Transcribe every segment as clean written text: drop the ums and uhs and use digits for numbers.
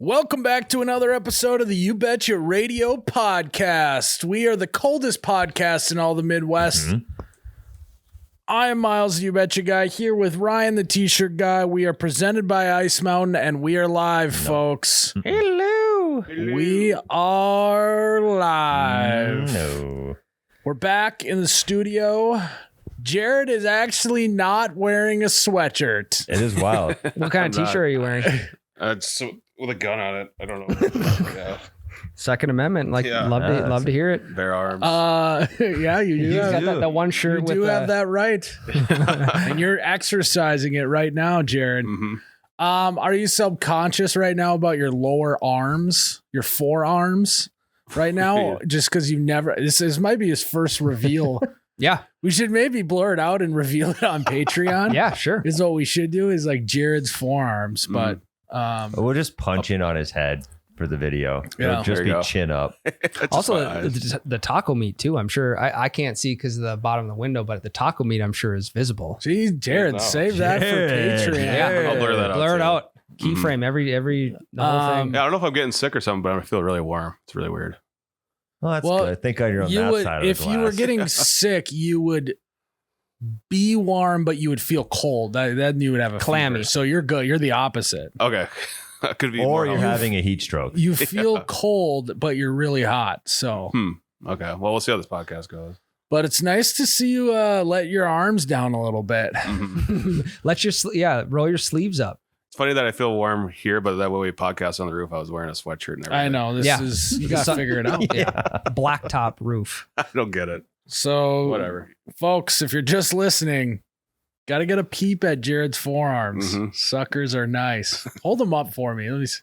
Welcome back to another episode of the You Betcha Radio podcast. We are the coldest podcast in all the Midwest. Mm-hmm. I am Miles, the You Betcha guy, here with Ryan, the T-shirt guy. We are presented by Ice Mountain, and we are live, folks. Hello. We are live. No. We're back in the studio. Jared is actually not wearing a sweatshirt. It is wild. What kind of T-shirt are you wearing? It's with a gun on it. I don't know. Yeah. Second Amendment. Love to hear it. Bare arms. Yeah, you do. You got that one shirt. You do have that right. And you're exercising it right now, Jared. Mm-hmm. Are you subconscious right now about your lower arms, your forearms right now? Just because you've never, this might be his first reveal. Yeah. We should maybe blur it out and reveal it on Patreon. Yeah, sure. Is what we should do is like Jared's forearms, but we'll just punch in on his head for the video. Yeah. It'll just be chin up. Also, the taco meat too. I'm sure I can't see because of the bottom of the window, but the taco meat I'm sure is visible. Geez, Jared, save that for Patreon. Yeah, I'll blur that out. Blur it out. Keyframe every the whole thing. Yeah, I don't know if I'm getting sick or something, but I feel really warm. It's really weird. Well, that's good. Think on your own that side of the if you were getting sick, you would be warm, but you would feel cold. Then you would have a clammy. Fever. So you're good. You're the opposite. Okay. Could be. Or you're having a heat stroke. You feel cold, but you're really hot. So. Okay. Well, we'll see how this podcast goes. But it's nice to see you let your arms down a little bit. Mm-hmm. Let your roll your sleeves up. It's funny that I feel warm here, but that way we podcast on the roof, I was wearing a sweatshirt and everything. I know. This is, you got to figure it out. Yeah. Blacktop roof. I don't get it. So, whatever. Folks, if you're just listening, got to get a peep at Jared's forearms. Mm-hmm. Suckers are nice. Hold them up for me. Let me see.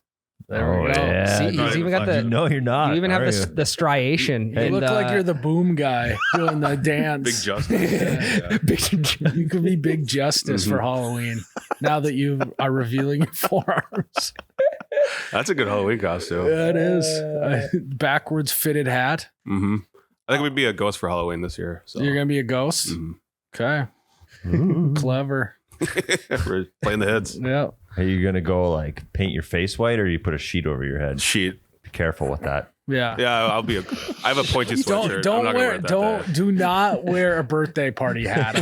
There we go. Yeah. See, he's even got the. No, you're not. You even have the striation. You look like you're the boom guy doing the dance. Big Justice. Yeah. You could be Big Justice for Halloween now that you are revealing your forearms. That's a good Halloween costume. Yeah, it is. Backwards fitted hat. Mm-hmm. I think we'd be a ghost for Halloween this year. So. You're going to be a ghost? Mm-hmm. Okay. Clever. We're playing the heads. Yeah. Are you going to go like paint your face white or you put a sheet over your head? Sheet. Be careful with that. Yeah. Yeah, I have a pointy sweatshirt. Do not wear a birthday party hat.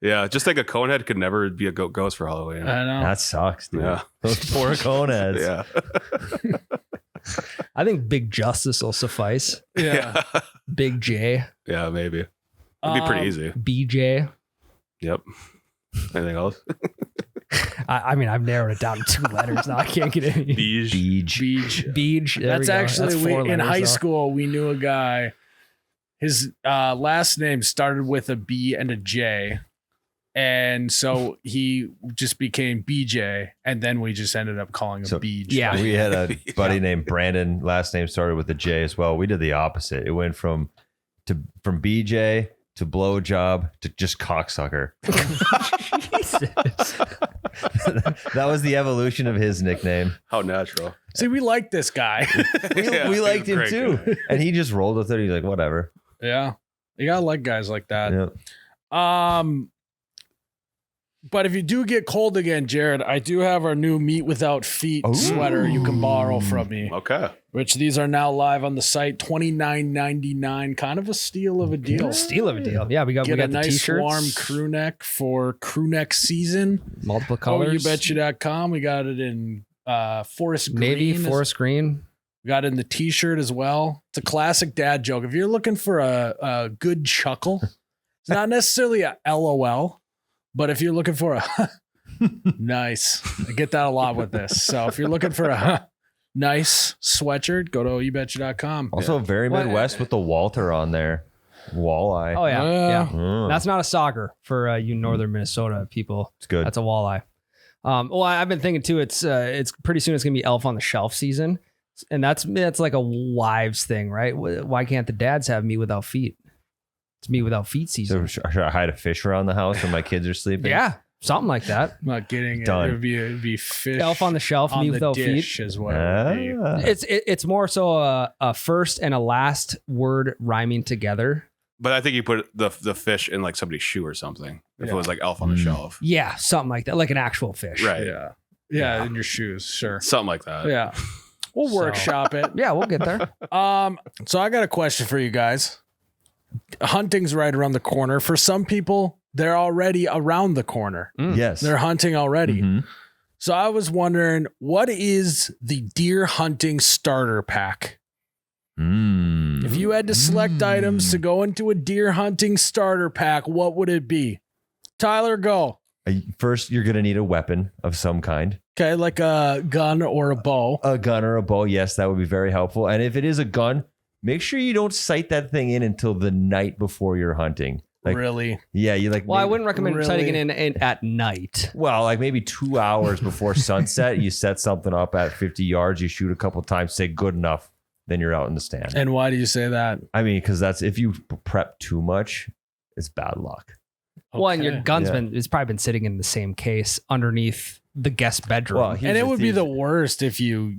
Yeah, just like a cone head could never be a ghost for Halloween. I know. That sucks, dude. Yeah. Those poor cone heads. Yeah. I think Big Justice will suffice. Yeah. Big J. Yeah, maybe. It'd be pretty easy. BJ. Yep. Anything else? I mean, I've narrowed it down to 2 letters now. I can't get any. Beej. There That's actually, in high school. school, we knew a guy. His last name started with a B and a J. And so he just became BJ. And then we just ended up calling him Beej. Yeah. We had a buddy named Brandon. Last name started with a J as well. We did the opposite. It went from BJ to blowjob to just cocksucker. That was the evolution of his nickname. How natural. See, we like this guy. We liked him too. Guy. And he just rolled with it. He's like, whatever. Yeah. You got to like guys like that. Yeah. But if you do get cold again, Jared, I do have our new Meat Without Feet sweater you can borrow from me. Okay. Which these are now live on the site, $29.99. Kind of a steal of a deal. Steal of a deal. Yeah, we got a the nice t-shirts. Warm crew neck for crew neck season. Multiple colors. YouBetcha.com. We got it in forest green. Navy, forest green. We got it in the t-shirt as well. It's a classic dad joke. If you're looking for a good chuckle, it's not necessarily a LOL. But if you're looking for a nice, I get that a lot with this. So if you're looking for a nice sweatshirt, go to youbetcha.com. Also very Midwest with the Walter on there. Walleye. Oh, yeah. Yeah. Mm. That's not a sauger for you northern Minnesota people. It's good. That's a walleye. Well, I've been thinking too, it's pretty soon it's going to be Elf on the Shelf season. And that's like a wives thing, right? Why can't the dads have Meat Without Feet? It's Meat Without Feet season. So should I hide a fish around the house when my kids are sleeping? Yeah, something like that. I'm not getting it. Done. It'd be fish. Elf on the Shelf, on Meat the Without dish Feet. is what it would be. It's more so a first and a last word rhyming together. But I think you put the fish in like somebody's shoe or something. If it was like Elf on the Shelf. Yeah, something like that, like an actual fish. Right. Yeah. Yeah, in your shoes. Sure. Something like that. Yeah. We'll So- workshop it. Yeah, we'll get there. So I got a question for you guys. Hunting's right around the corner. For some people, they're already around the corner. Yes. They're hunting already. Mhm. So I was wondering, what is the deer hunting starter pack? Mm. If you had to select items to go into a deer hunting starter pack, what would it be? Tyler, go. First, you're going to need a weapon of some kind. Okay, like a gun or a bow. A gun or a bow. Yes, that would be very helpful. And if it is a gun, make sure you don't sight that thing in until the night before you're hunting. Like, Really? yeah, you like. Well, I maybe- wouldn't recommend Really? setting it in at night. Well, like maybe 2 hours before sunset, you set something up at 50 yards, you shoot a couple times, say good enough, then you're out in the stand. And why do you say that? I mean, because that's if you prep too much, it's bad luck. Well, and your Okay. gun's Yeah. it's probably been sitting in the same case underneath the guest bedroom. Well, And it would be the worst if you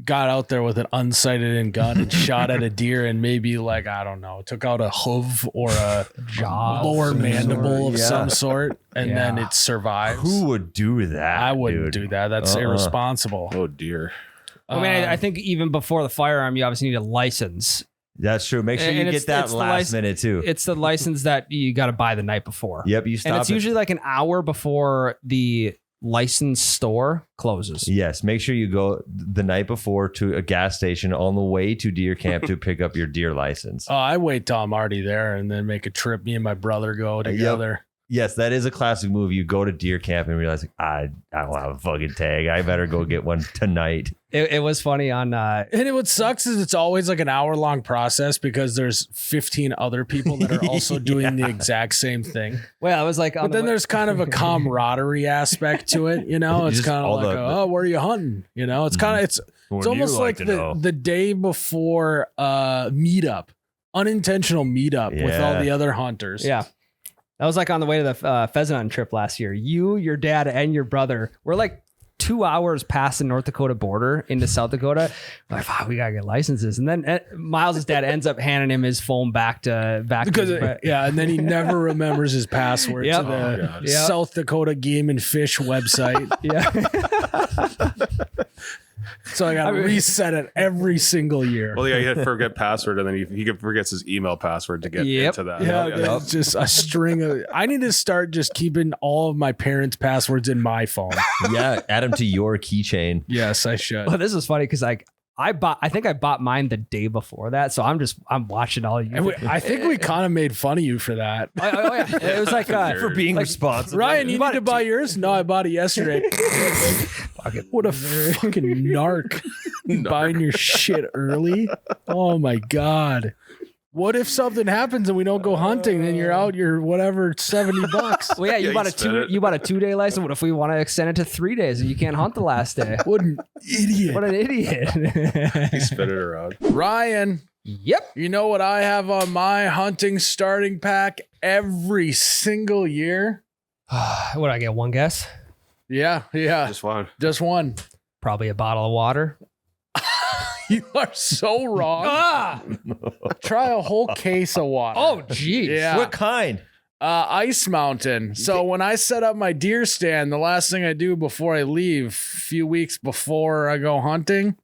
got out there with an unsighted in gun and shot at a deer and maybe like, I don't know, took out a hoof or a Jaw of lower some mandible sort. of Yeah. some sort, and then Yeah. it survives. Who would do that? I wouldn't dude? do that. That's irresponsible. Oh dear. I mean, I think even before the firearm, you obviously need a license. That's true. Make sure And you it's- get that it's the last minute too. It's the license that you got to buy the night before. Yep, you stop. And it's it. usually like an hour before the licensed store closes. Yes, make sure you go the night before to a gas station on the way to deer camp to pick up your deer license. Oh, I wait till I'm already there and then make a trip. Me and my brother go together. Yes, that is a classic move. You go to deer camp and realize, like, I don't have a fucking tag. I better go get one tonight. It was funny on And what sucks is it's always like an hour-long process because there's 15 other people that are also doing the exact same thing. well, it was like on But then there's kind of a camaraderie aspect to it, you know. It's Just kind of all like, the- oh, where are you hunting? You know, it's kind of it's almost like the day before meetup, unintentional meetup with all Yeah. the other hunters. Yeah. That was like on the way to the pheasant hunting trip last year. You, your dad, and your brother were like 2 hours past the North Dakota border into South Dakota. We're like, wow, we gotta get licenses. And then Miles' dad ends up handing him his phone back to Because his, and then he never remembers his password Yep. to the Oh, God. Yep. South Dakota Game and Fish website. yeah. So I got to I mean- reset it every single year. Well, yeah, he had to forget password, and then he forgets his email password to get Yep. into that. Yeah, Yeah. it's just a string of. I need to start just keeping all of my parents' passwords in my phone. Yeah, add them to your keychain. Yes, I should. Well, this is funny because like I think I bought mine the day before that. So I'm watching all you. And I think we kind of made fun of you for that. Oh, yeah. It was like For being like, responsible. Ryan, you need to buy yours? No, I bought it yesterday. What a fucking narc. Buying your shit early. Oh my God. What if something happens and we don't go hunting? Then you're out your whatever $70. Well, yeah, you Yeah, bought you a spent it. you bought a 2-day license. What if we want to extend it to 3 days and you can't hunt the last day? What an idiot. What an idiot! He spit it around. Ryan, Yep. you know what I have on my hunting starting pack every single year? What, I get one guess? Yeah. Just one. Just one. Probably a bottle of water. You are so wrong. Ah! Try a whole case of water. Oh, geez. Yeah. What kind? Ice Mountain. So when I set up my deer stand, the last thing I do before I leave, a few weeks before I go hunting,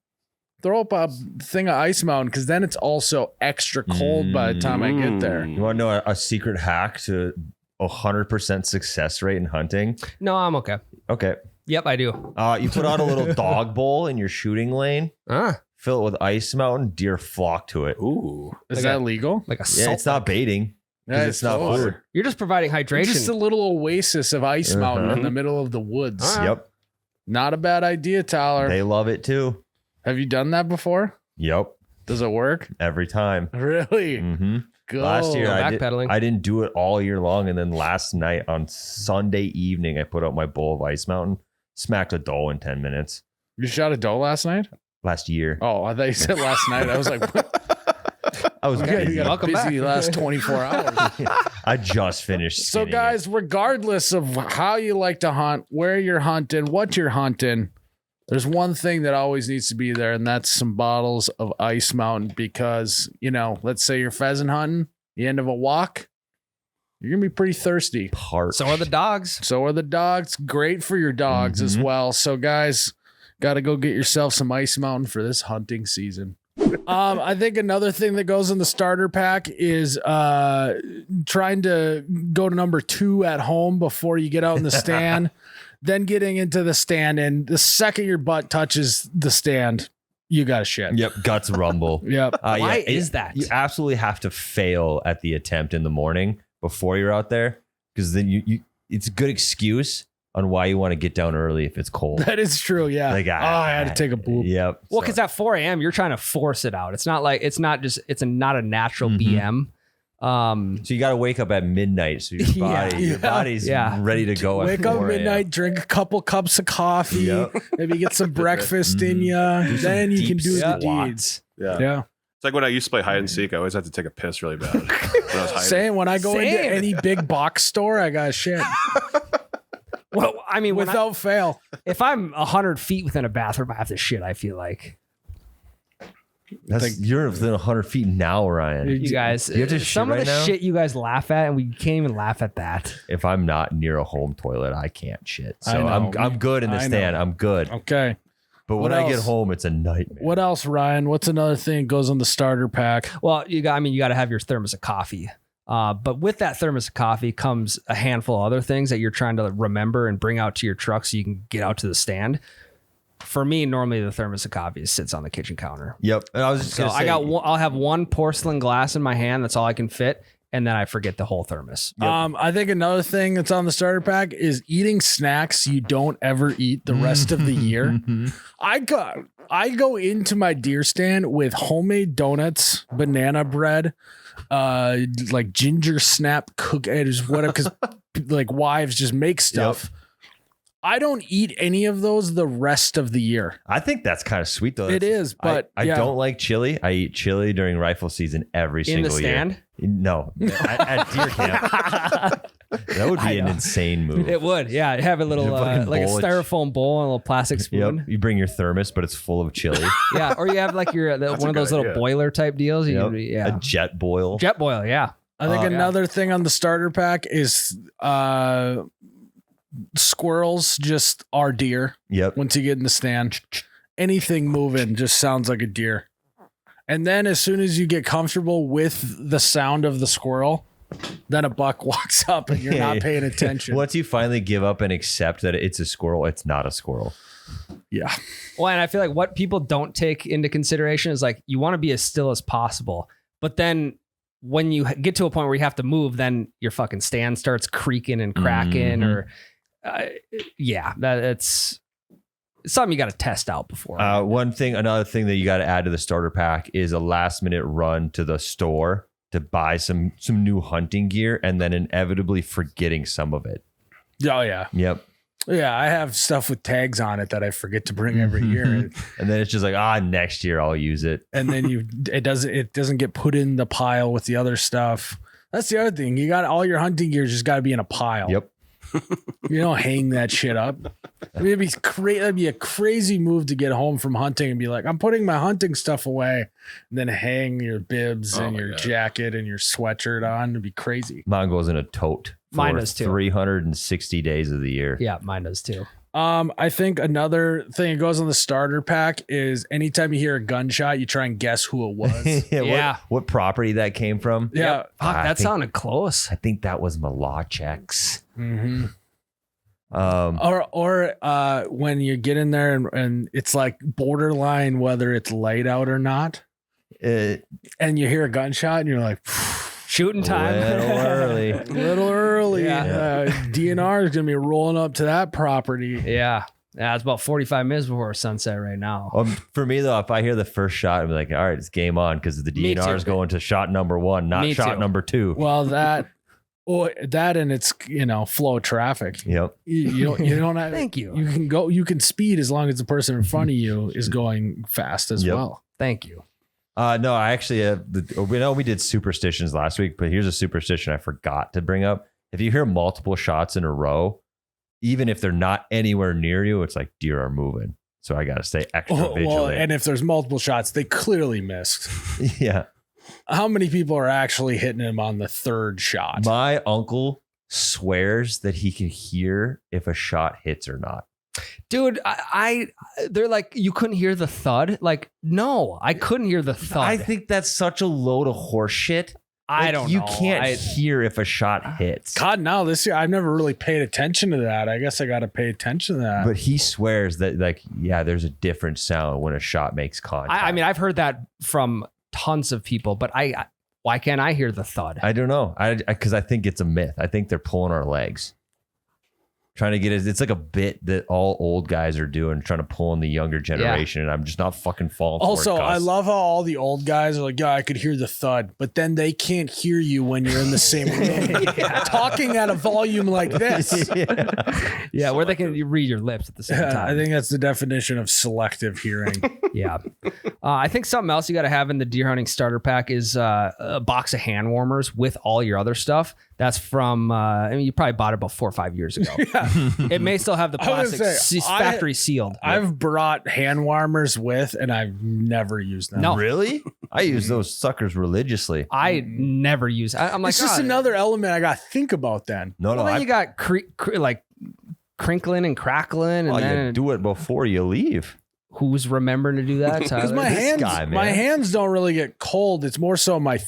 throw up a thing of Ice Mountain because then it's also extra cold by the time I get there. You want to know a secret hack to 100% success rate in hunting? No, I'm okay. Okay. Yep, I do. You put out a little dog bowl in your shooting lane, fill it with Ice Mountain, deer flock to it. Ooh. Is Like that legal? Like a Yeah, salt. it's not baiting. 'Cause Yeah, it's not water. food. You're just providing hydration. Just a little oasis of Ice Mountain in the middle of the woods. Uh-huh. Yep. Not a bad idea, Tyler. They love it too. Have you done that before? Yep. Does it work? Every time. Really? Mm-hmm. Go. Last year, backpedaling. I didn't do it all year long. And then last night on Sunday evening, I put out my bowl of Ice Mountain, smacked a doe in 10 minutes. You shot a doe last night? Last year. Oh, I thought you said last night. I was like, what? I was Okay, busy. you got Welcome busy back. last 24 hours. I just finished. So, skinning it. guys, regardless of how you like to hunt, where you're hunting, what you're hunting, there's one thing that always needs to be there, and that's some bottles of Ice Mountain because, you know, let's say you're pheasant hunting, the end of a walk, you're gonna be pretty thirsty. Parched. So are the dogs. So are the dogs. Great for your dogs as well. So guys, got to go get yourself some Ice Mountain for this hunting season. I think another thing that goes in the starter pack is trying to go to number 2 at home before you get out in the stand, then getting into the stand, and the second your butt touches the stand, you got to shit. Yep, guts rumble. Yep. Why is that? You absolutely have to fail at the attempt in the morning before you're out there, because then you it's a good excuse on why you want to get down early if it's cold. That is true. Yeah. Like, I had to take a poop. Yep. Well, because at 4 a.m. you're trying to force it out. It's not not a natural Mhm. BM. So you got to wake up at midnight, so your body's ready to go. Wake at up 4 a.m. midnight, drink a couple cups of coffee, Yep. maybe get some breakfast in you. Then you can do the deeds. Yeah. Yeah. It's like when I used to play hide and seek, I always had to take a piss really bad. When I was hiding. Same. When I go into any big box store, I got shit Well, I mean, without fail. if I'm 100 feet within a bathroom, I have to shit. I feel like You're within 100 feet now, Ryan. you guys. You have to shit some of right the now? shit you guys laugh at, and we can't even laugh at that. If I'm not near a home toilet, I can't shit. I So know. I'm good in the I stand. know. I'm good. Okay. But What when I get else? home, it's a nightmare. What else, Ryan? What's another thing that goes on the starter pack? Well, you got to have your thermos of coffee. But with that thermos of coffee comes a handful of other things that you're trying to remember and bring out to your truck so you can get out to the stand. For me, normally the thermos of coffee sits on the kitchen counter. Yep. And I was just So gonna say, I'll have one porcelain glass in my hand. That's all I can fit. And then I forget the whole thermos. I think another thing that's on the starter pack is eating snacks you don't ever eat the rest of the year. I go into my deer stand with homemade donuts, banana bread, like ginger snap cookies, whatever, because like wives just make stuff. I don't eat any of those the rest of the year. I think that's kind of sweet though. It is, but I don't like chili. I eat chili during rifle season every In the single year. stand? No, at deer camp. That would be an insane move. It would. Yeah. Have a little, Just a fucking like a bowl of styrofoam bowl and a little plastic spoon. Yep. You bring your thermos, but it's full of chili. Yeah. Or you have like one a of those good little idea. boiler type deals. Yep. Yeah. A jet boil. Jet boil. Yeah. I think another thing on the starter pack is squirrels just are deer. Yep. Once you get in the stand, anything moving just sounds like a deer. And then as soon as you get comfortable with the sound of the squirrel, then a buck walks up and you're not paying attention. Once you finally give up and accept that it's a squirrel, it's not a squirrel. Yeah. Well, and I feel like what people don't take into consideration is like you want to be as still as possible. But then when you get to a point where you have to move, then your fucking stand starts creaking and cracking or that's something you got to test out before. Another thing that you got to add to the starter pack is a last minute run to the store to buy some new hunting gear and then inevitably forgetting some of it. Oh yeah. Yep. Yeah. I have stuff with tags on it that I forget to bring every year. And then it's just like, next year I'll use it. And then it doesn't get put in the pile with the other stuff. That's the other thing. You got all your hunting gear just got to be in a pile. Yep. You don't hang that shit up. I mean, that'd be a crazy move to get home from hunting and be like, I'm putting my hunting stuff away, and then hang your bibs and your jacket and your sweatshirt on. It'd be crazy. Mine goes in a tote. Mine for does too. 360 days of the year. Yeah, mine does too. I think another thing that goes on the starter pack is anytime you hear a gunshot, you try and guess who it was. Yeah. What property that came from? Yeah. Fuck, I that think- sounded close. I think that was Malachek's. Mm-hmm. Um, Or when you get in there and it's like borderline whether it's light out or not, and you hear a gunshot and you're like, Shooting time. Little early. a little early. Yeah. DNR is going to be rolling up to that property. Yeah. Yeah, it's about 45 minutes before sunset right now. For me though, if I hear the first shot, I'm like, all right, it's game on because the Me DNR is too. going to shot number one, not Me shot too. number two. Well, that and it's, flow of traffic. Yep. You don't have, Thank you. you can speed as long as the person in front of you is going fast as Yep. well. Thank you. No, I actually we know we did superstitions last week, but here's a superstition I forgot to bring up. If you hear multiple shots in a row, even if they're not anywhere near you, it's like deer are moving. So I got to stay extra vigilant. And if there's multiple shots, they clearly missed. Yeah. how many people are actually hitting him on the third shot? My uncle swears that he can hear if a shot hits or not. Dude, they're like, you couldn't hear the thud. Like, no, I couldn't hear the thud. I think that's such a load of horse shit. I don't you know. can't hear if a shot hits. God, no, this year I've never really paid attention to that. I guess I got to pay attention to that. But he swears that, like, yeah, there's a different sound when a shot makes contact. I mean, I've heard that from tons of people, but why can't I hear the thud? I don't know. Because I think it's a myth. I think they're pulling our legs. Trying to get it. It's like a bit that all old guys are doing, trying to pull in the younger generation. And I'm just not fucking falling for it. Also, I love how all the old guys are like, yeah, I could hear the thud, but then they can't hear you when you're in the same room talking at a volume like this. Yeah, where they can read your lips at the same time. I think that's the definition of selective hearing. Yeah. I think something else you got to have in the deer hunting starter pack is a box of hand warmers with all your other stuff. That's from, I mean, you probably bought it about 4 or 5 years ago. It may still have the plastic factory sealed. I've brought hand warmers with, and I've never used them. No. Really? I use those suckers religiously. I never use. I'm like, it's just another element I got to think about then. No, well, then you got like crinkling and crackling, and then you do it before you leave. Who's remembering to do that? Because my hands don't really get cold. It's more so my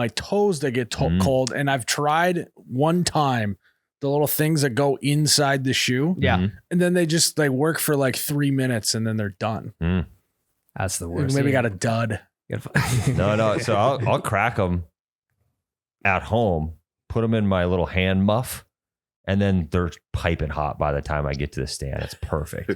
toes that get cold. And I've tried one time the little things that go inside the shoe. Yeah. And then they just work for like 3 minutes and then they're done. That's the worst. Maybe got a dud. No. So I'll crack them at home, put them in my little hand muff, and then they're piping hot by the time I get to the stand. It's perfect.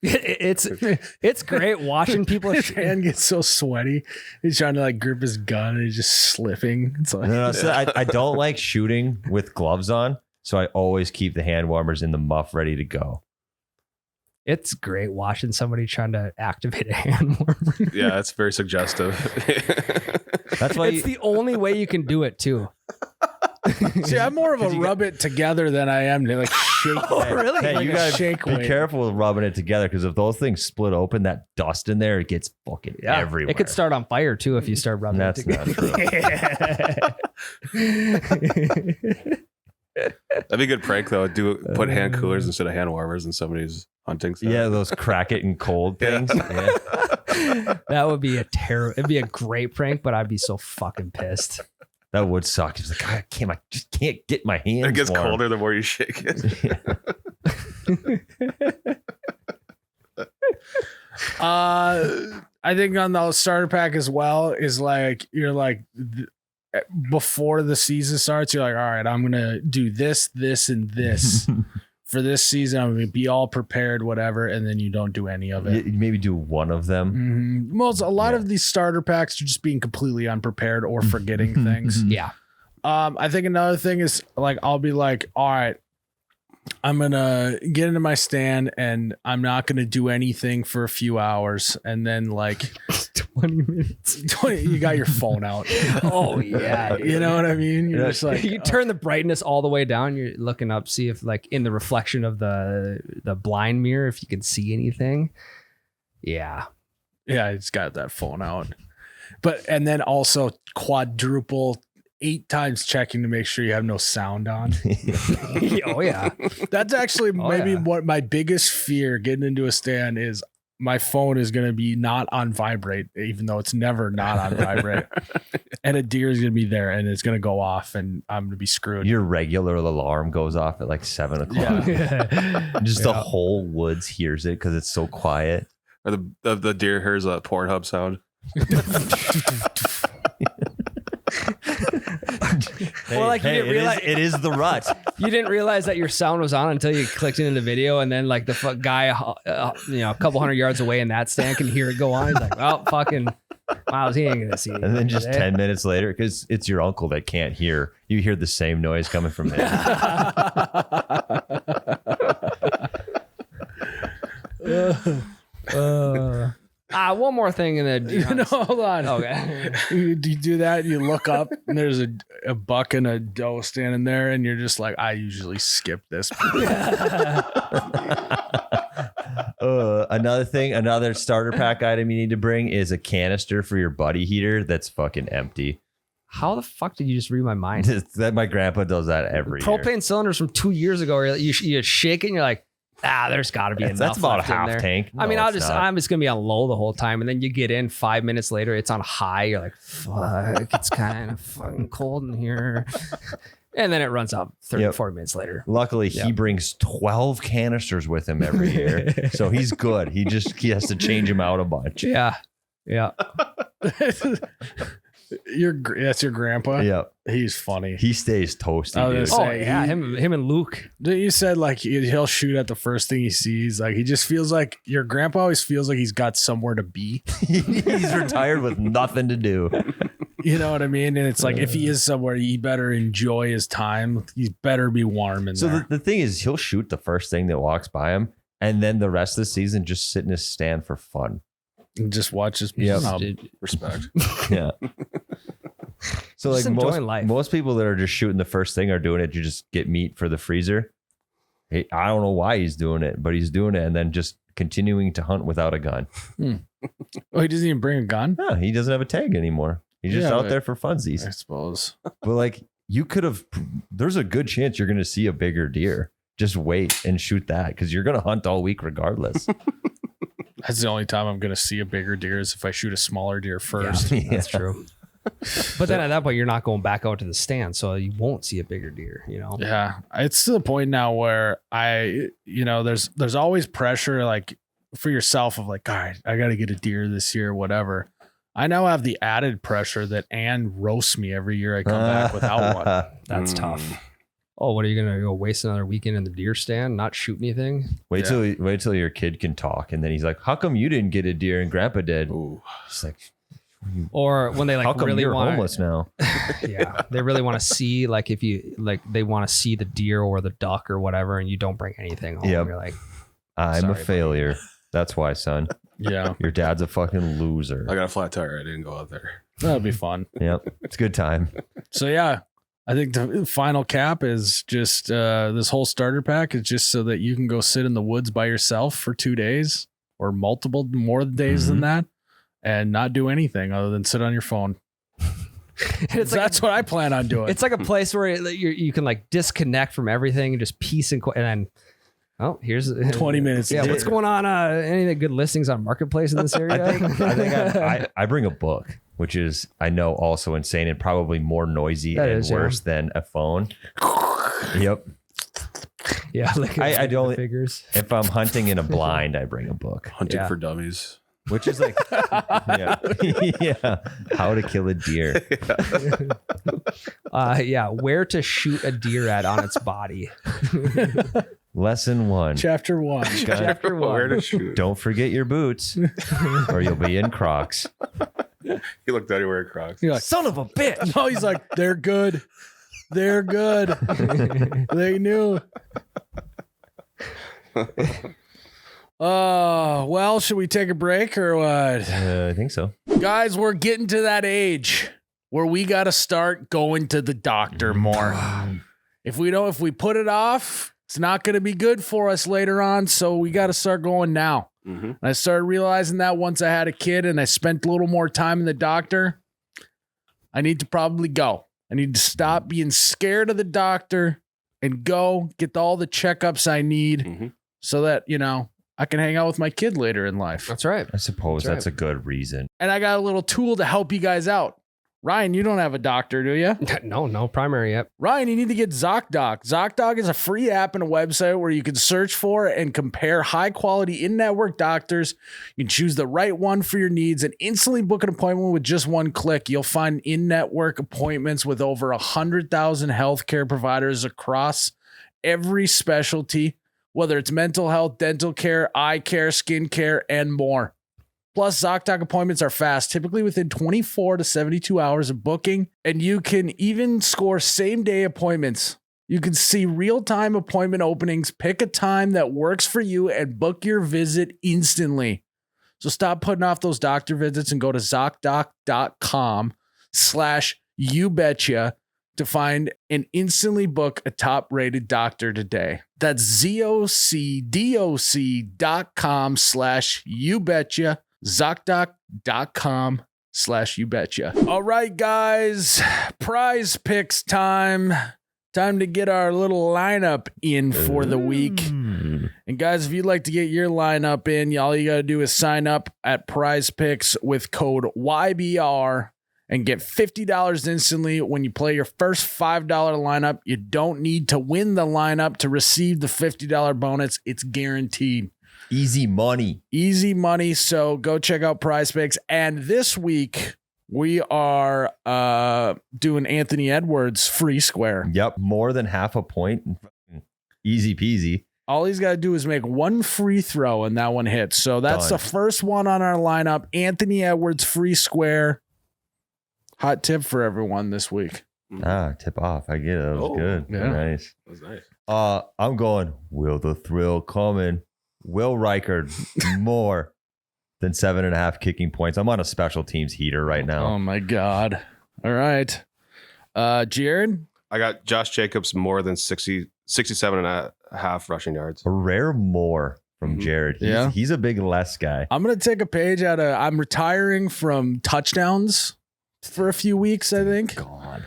It's great watching people. His hand gets so sweaty. He's trying to grip his gun and he's just slipping. It's like, no. So I don't like shooting with gloves on, so I always keep the hand warmers in the muff ready to go. It's great watching somebody trying to activate a hand warmer. Yeah, that's very suggestive. That's why it's the only way you can do it too. See, I'm more of a rub it together than I am to shake. Oh, really? Hey, you gotta shake be careful with rubbing it together, because if those things split open, that dust in there, it gets fucking everywhere. It could start on fire too if you start rubbing That's it together. not true. That'd be a good prank though. Put hand coolers instead of hand warmers in somebody's hunting stuff. Yeah, those crack it and cold things. Yeah. That would be it'd be a great prank, but I'd be so fucking pissed. That would suck. It's like, I just can't get my hands. It gets warm. colder the more you shake it. I think on the starter pack as well is before the season starts, you're like, all right, I'm gonna do this, and this for this season. I'm gonna be all prepared, whatever, and then you don't do any of it. You maybe do one of them. Mm-hmm. A lot of these starter packs are just being completely unprepared or forgetting things. Yeah. I think another thing is I'll be like, all right, I'm gonna get into my stand and I'm not gonna do anything for a few hours, and then 20 minutes. You got your phone out. Oh yeah, you know what I mean. You're just like, you turn the brightness all the way down. You're looking up, see if in the reflection of the blind mirror, if you can see anything. Yeah, it's got that phone out, and then also quadruple 8 times checking to make sure you have no sound on. Oh yeah. That's actually what my biggest fear getting into a stand is. My phone is going to be not on vibrate, even though it's never not on vibrate. And a deer is going to be there and it's going to go off and I'm going to be screwed. Your regular alarm goes off at 7 o'clock. Yeah. Just the whole woods hears it because it's so quiet. Or the deer hears a Pornhub sound. Well, you didn't realize it is the rut. You didn't realize that your sound was on until you clicked into the video, and then the guy, a couple hundred yards away in that stand can hear it go on. He's like, "Well, fucking, wow, he ain't gonna see it." And then just 10 minutes later, because it's your uncle that can't hear, you hear the same noise coming from him. One more thing in the hold on. Okay. You do that, you look up and there's a buck and a doe standing there and you're just like, I usually skip this. Another starter pack item you need to bring is a canister for your buddy heater that's fucking empty. how the fuck did you just read my mind? That my grandpa does that every year. Propane cylinders from 2 years ago. Where you shake it and you're like, there's got to be enough. That's about a left in half there. tank. I mean, No, it's not. I'm just gonna be on low the whole time, and then you get in 5 minutes later, it's on high. You're like, fuck, it's kind of fucking cold in here, and then it runs out 30, 40 minutes later. Luckily, he brings 12 canisters with him every year, so he's good. He has to change them out a bunch. Yeah. That's your grandpa. Yeah, He's funny. he stays toasty, I was dude. gonna Oh say, yeah, him and Luke. You said like he'll shoot at the first thing he sees. Like he just feels like your grandpa always feels like he's got somewhere to be. He's retired with nothing to do. You know what I mean? And it's like if he is somewhere, he better enjoy his time. He better be warm in So there. the thing is, he'll shoot the first thing that walks by him, and then the rest of the season just sit in his stand for fun. And just watch his Respect. Yeah. So Just like enjoying life. most people that are just shooting the first thing are doing it to just get meat for the freezer. I don't know why he's doing it, but he's doing it and then just continuing to hunt without a gun. Oh, he doesn't even bring a gun? Yeah, he doesn't have a tag anymore. He's just Yeah, out but- there for funsies. I suppose. But like you could have, there's a good chance you're going to see a bigger deer. Just wait and shoot that because you're going to hunt all week regardless. That's the only time I'm going to see a bigger deer is if I shoot a smaller deer first. Yeah, that's true. But then at that point, you're not going back out to the stand, so you won't see a bigger deer. You know. Yeah, it's to the point now where there's always pressure like for yourself of like, all right, I got to get a deer this year, whatever. I now have the added pressure that Ann roasts me every year I come back without one. That's tough. Oh, what are you gonna go waste another weekend in the deer stand, not shoot anything? Wait till your kid can talk, and then he's like, "How come you didn't get a deer and Grandpa did?" Ooh. It's like, Or when they like how come really you're want homeless now? yeah, they really want to see like if you like they want to see the deer or the duck or whatever, and you don't bring anything home. Yep. You're like, I'm Sorry, a buddy. failure. That's why, son. Yeah, Your dad's a fucking loser. I got a flat tire. I didn't go out there. that'd be fun. Yep, it's a good time. So yeah, I think the final cap is just this whole starter pack is just so that you can go sit in the woods by yourself for 2 days or multiple more days than that and not do anything other than sit on your phone. That's what I plan on doing. it's like a place where you can like disconnect from everything and just peace and then. Oh, here's 20 minutes. Yeah, what's going on? Any good listings on Marketplace in this area? I bring a book, which is I know also insane and probably more noisy That and is, yeah. worse than a phone. Yep. Yeah, like I don't- figures. If I'm hunting in a blind, I bring a book, Hunting Yeah. for dummies. which is like, yeah, yeah, how to kill a deer. Yeah, where to shoot a deer at on its body. Lesson 1. Chapter 1. Chapter Where 1. to shoot? Don't forget your boots or you'll be in Crocs. He looked at you wearing Crocs. You're like, Son of a bitch. no, he's like, they're good. They're good. They knew. Well, should we take a break or what? I think so. Guys, we're getting to that age where we got to start going to the doctor more. If we put it off, it's not going to be good for us later on. So we got to start going now. Mm-hmm. And I started realizing that once I had a kid and I spent a little more time in the doctor, I need to probably go. I need to stop being scared of the doctor and go get all the checkups I need so that, I can hang out with my kid later in life. That's right. I suppose That's that's a good reason. And I got a little tool to help you guys out. Ryan, you don't have a doctor, do you? No primary yet. Ryan, you need to get ZocDoc. ZocDoc is a free app and a website where you can search for and compare high-quality in-network doctors. You can choose the right one for your needs and instantly book an appointment with just one click. You'll find in-network appointments with over 100,000 healthcare providers across every specialty, whether it's mental health, dental care, eye care, skin care, and more. Plus, ZocDoc appointments are fast, typically within 24 to 72 hours of booking, and you can even score same-day appointments. You can see real-time appointment openings, pick a time that works for you, and book your visit instantly. So stop putting off those doctor visits and go to ZocDoc.com/YouBetcha to find and instantly book a top-rated doctor today. That's ZocDoc.com/YouBetcha. ZocDoc.com/YouBetcha. PrizePicks.com/YouBetcha. All right, guys, prize picks time. Time to get our little lineup in for the week. And guys, if you'd like to get your lineup in, all you got to do is sign up at PrizePicks with code YBR and get $50 instantly when you play your first $5 lineup. You don't need to win the lineup to receive the $50 bonus. It's guaranteed. Easy money. Easy money. So go check out PrizePicks. And this week, we are doing Anthony Edwards free square. Yep. More than half a point. Easy peasy. All he's got to do is make one free throw and that one hits. So that's the first one on our lineup. Anthony Edwards free square. Hot tip for everyone this week. Tip off. I get it. That was good. Yeah. Nice. That was nice. I'm going, will the thrill come in? Will Reichard more than 7.5 kicking points? I'm on a special teams heater right now. Oh my God. All right. Jared? I got Josh Jacobs more than 67.5 rushing yards. A rare more from Jared. He's a big less guy. I'm going to take a page out of, I'm retiring from touchdowns for a few weeks, I think. God.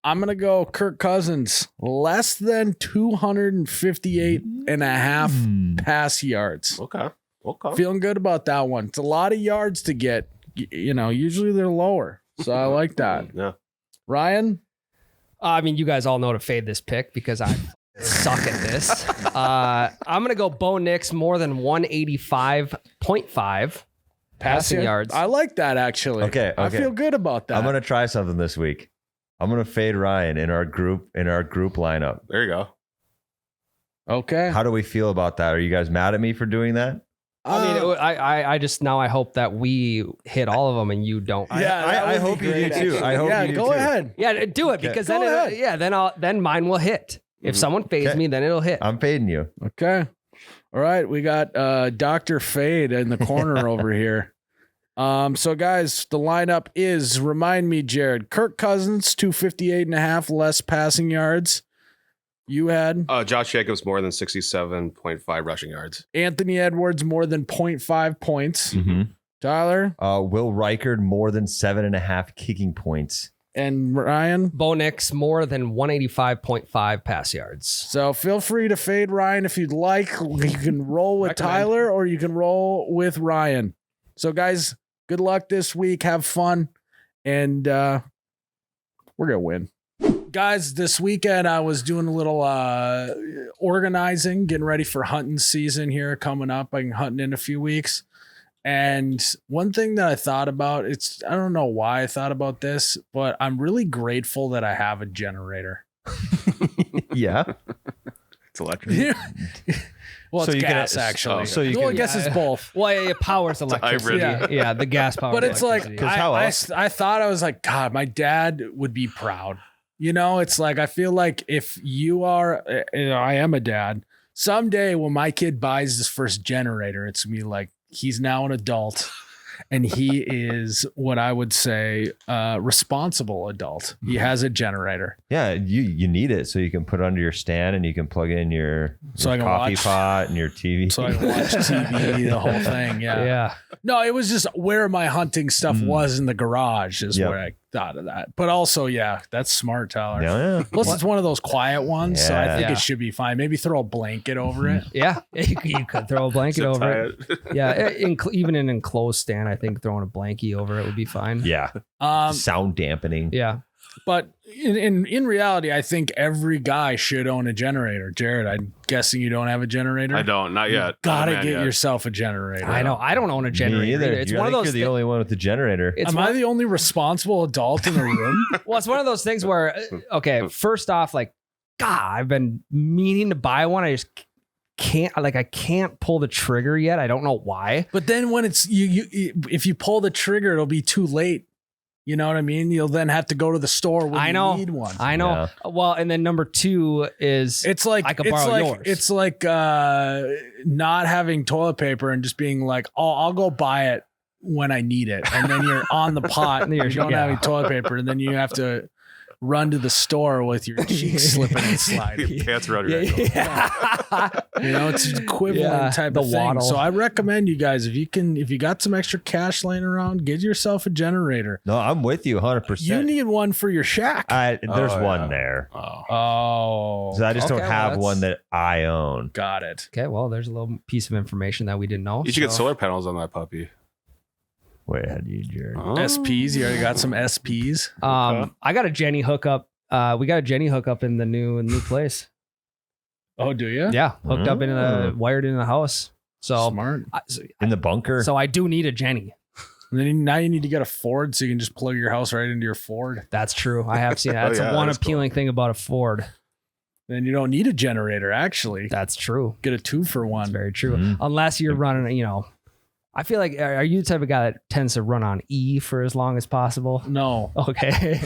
I'm going to go Kirk Cousins, less than 258.5 pass yards. Okay. Feeling good about that one. It's a lot of yards to get. Usually they're lower. So I like that. Yeah. Ryan? I mean, you guys all know to fade this pick because I suck at this. I'm going to go Bo Nix more than 185.5 passing yards. I like that, actually. Okay. I feel good about that. I'm going to try something this week. I'm going to fade Ryan in our group lineup. There you go. Okay. How do we feel about that? Are you guys mad at me for doing that? I mean, I just now I hope that we hit all of them and you don't. I hope you do too. I hope you do go too. ahead. Yeah, do it because then mine will hit. If someone fades me, then it'll hit. I'm fading you. Okay. All right. We got Dr. Fade in the corner over here. So guys, the lineup is, remind me, Jared, Kirk Cousins, 258.5 less passing yards. You had Josh Jacobs more than 67.5 rushing yards. Anthony Edwards more than 0.5 points. Tyler? Will Reichard more than 7.5 kicking points. And Ryan? Bo Nix more than 185.5 pass yards. So feel free to fade Ryan if you'd like. You can roll with Tyler or you can roll with Ryan. So guys, good luck this week. Have fun. And we're going to win. Guys, this weekend I was doing a little organizing, getting ready for hunting season here coming up. I'm hunting in a few weeks. And one thing that I thought about, I don't know why I thought about this, but I'm really grateful that I have a generator. Yeah. It's electric. Well, it's gas, actually. I guess it's both. Well, it powers electricity. Yeah, the gas power. But it's like, I thought, I was like, God, my dad would be proud. It's like, I feel like if you are, I am a dad. Someday when my kid buys his first generator, it's going to be like, he's now an adult and he is what I would say responsible adult. He has a generator. Yeah, you need it so you can put it under your stand and you can plug in your coffee pot and your TV. So I can watch TV, the whole thing. Yeah. No, it was just where my hunting stuff was in the garage is where I thought of that. But also, that's smart, Tyler. Yeah. Plus, it's one of those quiet ones, so I think it should be fine. Maybe throw a blanket over it. Yeah, you could throw a blanket over it. Yeah, even an enclosed stand, I think throwing a blankie over it would be fine. Yeah. Sound dampening. Yeah. But in reality, I think every guy should own a generator. Jared, I'm guessing you don't have a generator? I don't, not yet. Gotta get yourself a generator. I know. I don't own a generator. Me either. It's one of those. You're the only one with the generator. Am I the only responsible adult in the room? Well, it's one of those things where, okay, first off, like, God, I've been meaning to buy one. I just can't. Like, I can't pull the trigger yet. I don't know why. But then when it's if you pull the trigger, it'll be too late. You know what I mean? You'll then have to go to the store when you need one. I know. Yeah. Well, and then number two is it's like I could borrow yours. It's like not having toilet paper and just being like, oh, I'll go buy it when I need it. And then you're on the pot and you don't have any toilet paper. And then you have to run to the store with your cheeks slipping and sliding. Pants around your ankle. You know, it's an equivalent type of thing. waddle. So I recommend you guys, if you got some extra cash laying around, get yourself a generator. No, I'm with you 100%. You need one for your shack. There's Oh, one yeah. there. Oh, So I just Okay, don't have well, one that I own. got it. Okay, well, there's a little piece of information that we didn't know. You should get so- solar panels on that puppy. Way ahead of you, Jared. Oh. SPs, you already got some SPs. I got a Jenny hookup. We got a Jenny hookup in the new place. Oh, do you? Yeah, hooked up into the wired into the house. So Smart. In the bunker? So I do need a Jenny. And then now you need to get a Ford so you can just plug your house right into your Ford. That's true. I have seen that. That's Oh, yeah, one that's appealing thing about a Ford. Then you don't need a generator, actually. That's true. Get a 2-for-1. That's very true. Mhm. Unless you're running, I feel like, are you the type of guy that tends to run on E for as long as possible? No, Okay.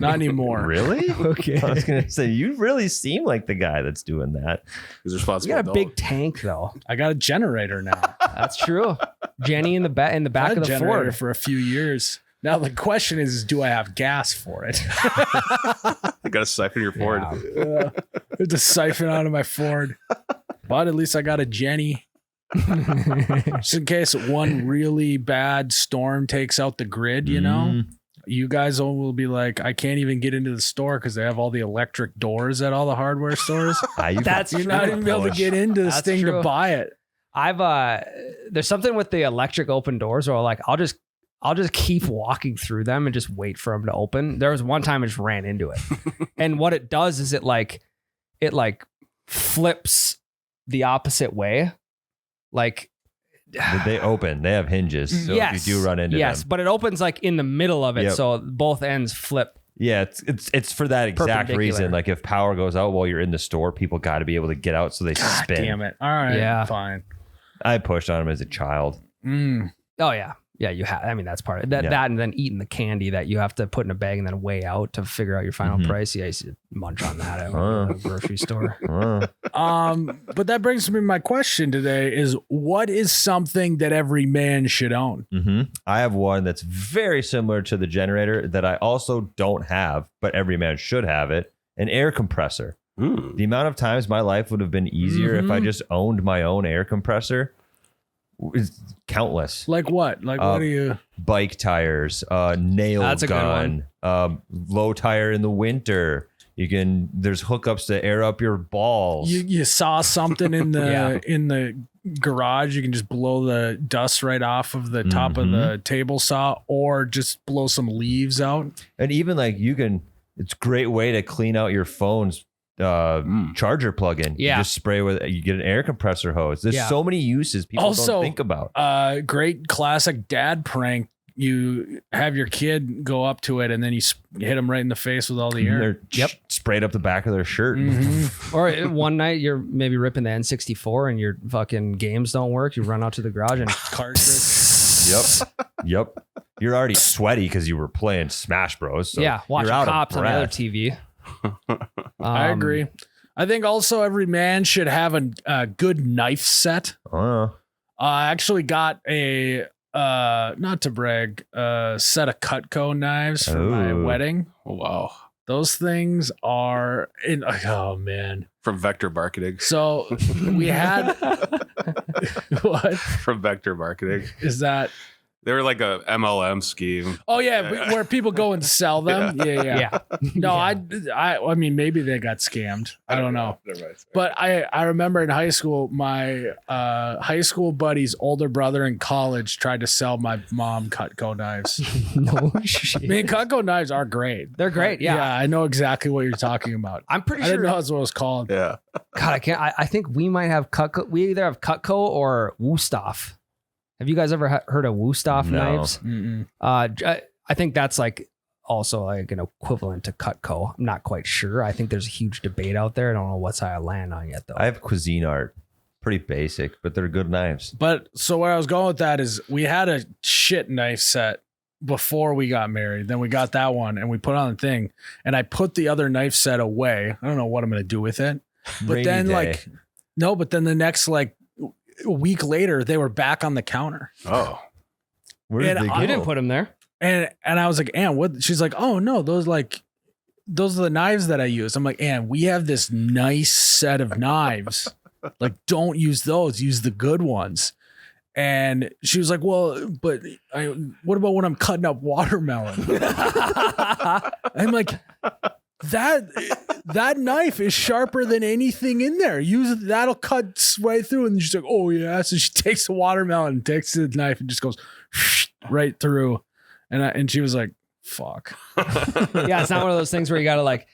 not anymore. Really? Okay. I was going to say, you really seem like the guy that's doing that. He's You responsible. got a adult. big tank though. I got a generator now. That's true. Jenny in the back Had of a the generator Ford. for a few years. Now the question is, do I have gas for it? You got to siphon your Ford. Yeah. To siphon out of my Ford. But at least I got a Jenny. Just in case one really bad storm takes out the grid, you guys will be like, I can't even get into the store because they have all the electric doors at all the hardware stores. That's You're true. not even able to get into this That's thing true. to buy it. I've there's something with the electric open doors where like I'll just keep walking through them and just wait for them to open. There was one time I just ran into it. And what it does is it flips the opposite way. Like They open. They have hinges. So if you do run into them. but it opens like in the middle of it, Yep. so both ends flip. Yeah, it's for that exact Perpendicular. reason. Like if power goes out while you're in the store, people got to be able to get out so they God spin. damn it. All right. Yeah. Fine. I pushed on him as a child. Oh yeah. Yeah, you have. I mean, that's part of that. Yeah. That and then eating the candy that you have to put in a bag and then weigh out to figure out your final Mhm. price. Yeah, I used to munch on that at the grocery store. But that brings me to my question today is, what is something that every man should own? I have one that's very similar to the generator that I also don't have, but every man should have it: an air compressor. Mm. The amount of times my life would have been easier if I Mhm. just owned my own air compressor is countless. Like what? Like what do you? Bike tires, nail That's a good gun, low tire in the winter. There's hookups to air up your balls. You saw something in the Yeah. in the garage, you can just blow the dust right off of the top of the table saw, or just blow some leaves out. And even like it's a great way to clean out your phone's charger plug-in. Yeah. You just spray you get an air compressor hose. There's Yeah. so many uses people Also, don't think about. Great classic dad prank. You have your kid go up to it and then you hit him right in the face with all the air. They're sprayed up the back of their shirt. Mhm. Or one night you're maybe ripping the N64 and your fucking games don't work. You run out to the garage and Cartridge. Yep. You're already sweaty because you were playing Smash Bros. So watching you're out of cops on the other breath. TV. I agree. I think also every man should have a good knife set. I actually got a not to brag, set of Cutco knives for my Ooh. wedding. Oh, wow. Those things are oh man. From Vector Marketing. So we had what From Vector Marketing. is that? They were like a MLM scheme. Oh yeah, where people go and sell them. Yeah. No, Yeah. I mean maybe they got scammed. I don't know. Never mind. But I remember in high school, my high school buddy's older brother in college tried to sell my mom Cutco knives. No I shit. mean, Cutco knives are great. They're great. Yeah. I know exactly what you're talking about. I'm pretty I didn't sure. know that's what it was called. Yeah. God, I can't. I think we might have Cutco. We either have Cutco or Wusthof. Have you guys ever heard of Wusthof No. knives? Mm-mm. I think that's like also like an equivalent to Cutco. I'm not quite sure. I think there's a huge debate out there. I don't know what side I land on yet though. I have Cuisine Art. Pretty basic, but they're good knives. But so where I was going with that is we had a shit knife set before we got married. Then we got that one and we put on the thing. And I put the other knife set away. I don't know what I'm going to do with it. But Rainy then day. but then the next a week later, they were back on the counter. Oh. Where did and they I go? You didn't put them there. And I was like, Ann, what? She's like, oh no, those those are the knives that I use. I'm like, Ann, we have this nice set of knives. Like, don't use those. Use the good ones. And she was like, well, but what about when I'm cutting up watermelon? I'm like, that knife is sharper than anything in there. Use it, that'll cut right through. And she's like, oh yeah. So she takes the watermelon and takes the knife and just goes right through. And she was like, fuck. Yeah, it's not one of those things where you gotta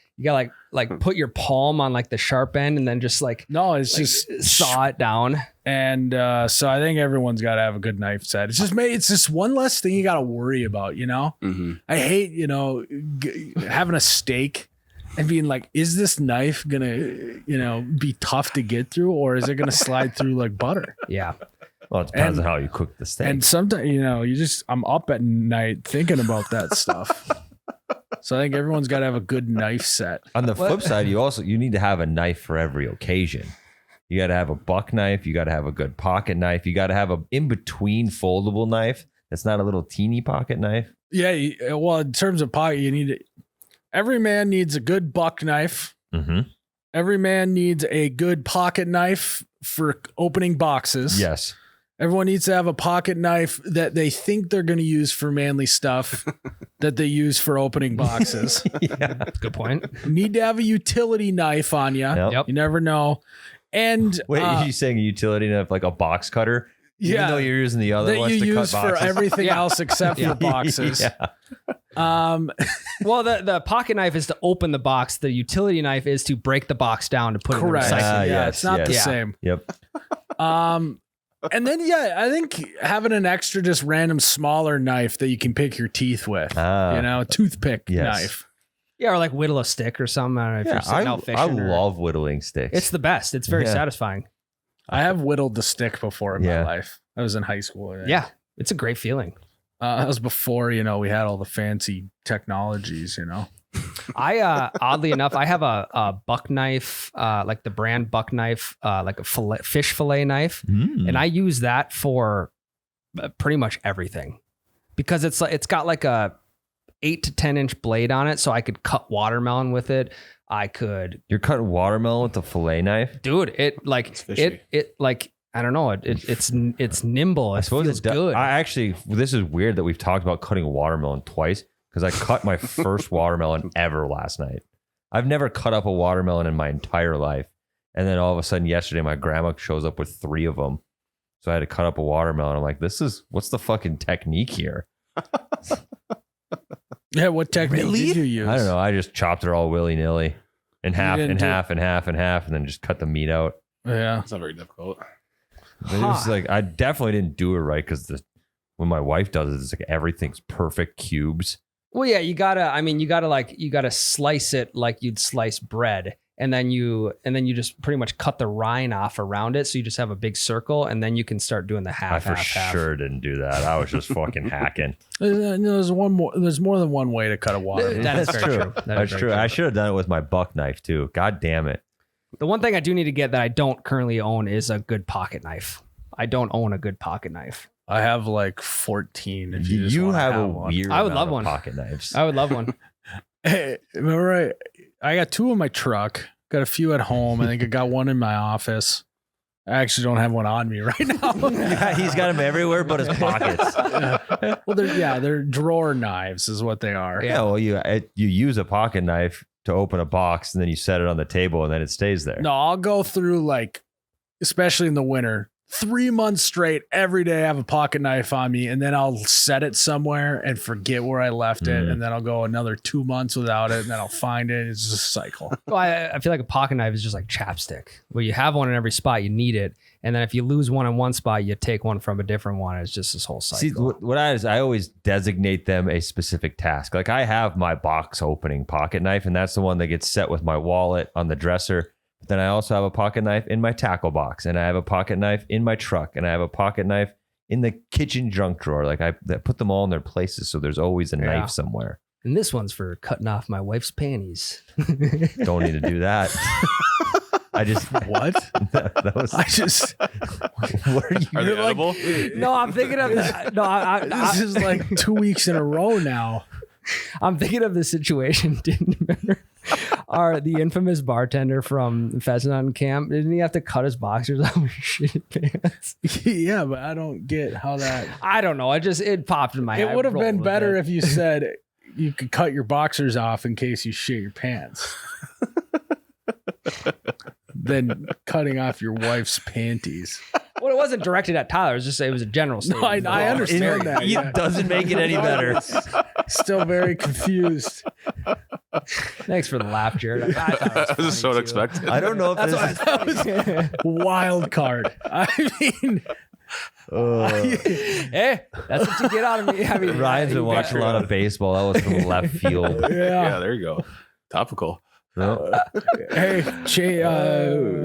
put your palm on like the sharp end and then just no, it's just saw it down. And so I think everyone's got to have a good knife set. It's just one less thing you got to worry about, you know? Mm-hmm. I hate, having a steak and being like, is this knife going to, be tough to get through, or is it going to slide through like butter? Yeah. Well, it depends on how you cook the steak. And sometimes, I'm up at night thinking about that stuff. So I think everyone's got to have a good knife set. On the flip side, you need to have a knife for every occasion. You got to have a buck knife. You got to have a good pocket knife. You got to have a in-between foldable knife that's not a little teeny pocket knife. Yeah. Well, in terms of pocket, every man needs a good buck knife. Mm-hmm. Every man needs a good pocket knife for opening boxes. Yes. Everyone needs to have a pocket knife that they think they're going to use for manly stuff that they use for opening boxes. Yeah. Good point. You need to have a utility knife on you. Yep. You never know. And wait, are you saying a utility knife like a box cutter? Yeah. Even though you're using the other that ones you to use cut for boxes. everything else except for boxes. Yeah. Well, the pocket knife is to open the box. The utility knife is to break the box down to put Correct. it in the recycling. Yeah, yes, it's not the yes. same. Yep. And then, I think having an extra just random smaller knife that you can pick your teeth with, toothpick Yes. knife. Yeah, or like whittle a stick or something. I don't know if Yeah, you're sitting out I fishing. love whittling sticks. It's the best. It's very Yeah. satisfying. I have whittled the stick before in Yeah. my life. I was in high school. I think. Yeah, it's a great feeling. That was before, we had all the fancy technologies, I oddly enough, I have a buck knife, like the brand buck knife, like a fish fillet knife, and I use that for pretty much everything because it's got like a 8 to 10 inch blade on it, so I could cut watermelon with it. You're cutting watermelon with a fillet knife? Dude, it like fishy. it like I don't know, it's nimble. It feels good. This is weird that we've talked about cutting watermelon twice because I cut my first watermelon ever last night. I've never cut up a watermelon in my entire life. And then all of a sudden yesterday, my grandma shows up with 3 of them. So I had to cut up a watermelon. I'm like, what's the fucking technique here? Yeah, what technique did you use? I don't know. I just chopped it all willy-nilly in half, and half, and half, and half, and then just cut the meat out. Yeah. It's not very difficult. It was like, I definitely didn't do it right because when my wife does it, it's like everything's perfect cubes. Well, yeah, you gotta slice it like you'd slice bread, and then you just pretty much cut the rind off around it, so you just have a big circle, and then you can start doing the half. I for sure didn't do that. I was just fucking hacking. There's more than one way to cut a watermelon. That is That's very true. true. That's true. I should have done it with my buck knife too. God damn it. The one thing I do need to get that I don't currently own is a good pocket knife. I don't own a good pocket knife. I have like 14. If you just You wanna have a one. weird I would amount love of one. pocket knives. I would love one. Hey, remember I got 2 in my truck. Got a few at home. I think I got one in my office. I actually don't have one on me right now. Yeah, he's got them everywhere but his pockets. Well, they're drawer knives is what they are. Yeah, well, you use a pocket knife to open a box and then you set it on the table and then it stays there. No, I'll go through especially in the winter, 3 months straight, every day I have a pocket knife on me, and then I'll set it somewhere and forget where I left it, and then I'll go another 2 months without it, and then I'll find it. It's just a cycle. Well, I feel like a pocket knife is just like chapstick, where you have one in every spot you need it, and then if you lose one in one spot, you take one from a different one. It's just this whole cycle. See, what I always designate them a specific task. Like I have my box opening pocket knife, and that's the one that gets set with my wallet on the dresser. But then I also have a pocket knife in my tackle box, and I have a pocket knife in my truck, and I have a pocket knife in the kitchen junk drawer. Like I put them all in their places, so there's always a knife somewhere. And this one's for cutting off my wife's panties. Don't need to do that. I just What? that was. I just. What are you? Are they edible? No, I'm thinking of the, This is like 2 weeks in a row now. I'm thinking of the situation. Didn't remember the infamous bartender from Pheasant Hunting Camp, didn't he have to cut his boxers off with shitty pants? Yeah, but I don't get how that. I don't know. It popped in my head. It would have been better if you said you could cut your boxers off in case you shit your pants. Than cutting off your wife's panties. Well, it wasn't directed at Tyler. It was a general statement. No, I understand that. It Yeah. doesn't make it any better. Still very confused. Thanks for the laugh, Jared. I thought This is so unexpected. I don't know if this is. Wild card. I mean, Hey, that's what you get out of me. I mean, Ryan's been watching a lot of baseball. That was from left field. Yeah, there you go. Topical. No. Hey,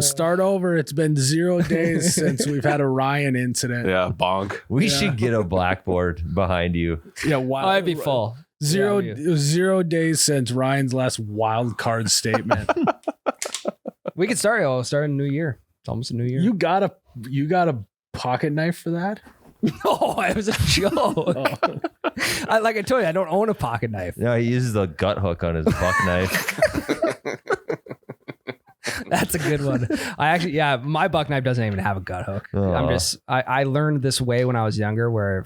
start over. It's been 0 days since we've had a Ryan incident. Yeah, bonk. We should get a blackboard behind you. Yeah, I'd be full. Zero, Yeah, it was 0 days since Ryan's last wild card statement. We could start a new year. It's almost a new year. You got a pocket knife for that? No, it was a joke. Like I told you, I don't own a pocket knife. No, he uses the gut hook on his buck knife. That's a good one. My buck knife doesn't even have a gut hook. Aw. I learned this way when I was younger where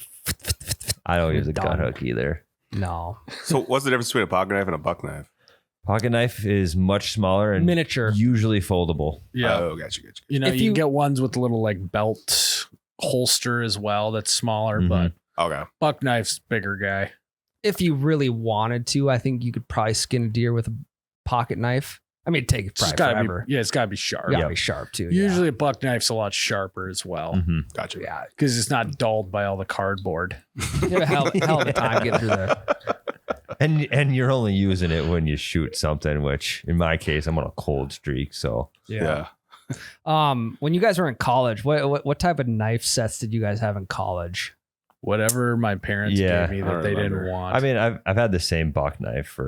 I don't use a gut Done. hook either. no. So what's the difference between a pocket knife and a buck knife? Pocket knife is much smaller and Miniature. usually foldable. Oh, gotcha. You know, If you you- get ones with a little like belt holster as well that's smaller, Mhm. but Okay. buck knife's bigger guy. If you really wanted to, I think you could probably skin a deer with a pocket knife. I mean, it'd take It's probably gotta forever. be, it's gotta be sharp. Gotta be sharp too. Usually a buck knife's a lot sharper as well Mhm. Gotcha. yeah. because it's not dulled by all the cardboard. You have a hell of a time getting through there. And you're only using it when you shoot something, which in my case, I'm on a cold streak. So Yeah. When you guys were in college, what type of knife sets did you guys have in college? Whatever my parents Yeah, gave me I that don't they remember. didn't want. I mean, I've had the same buck knife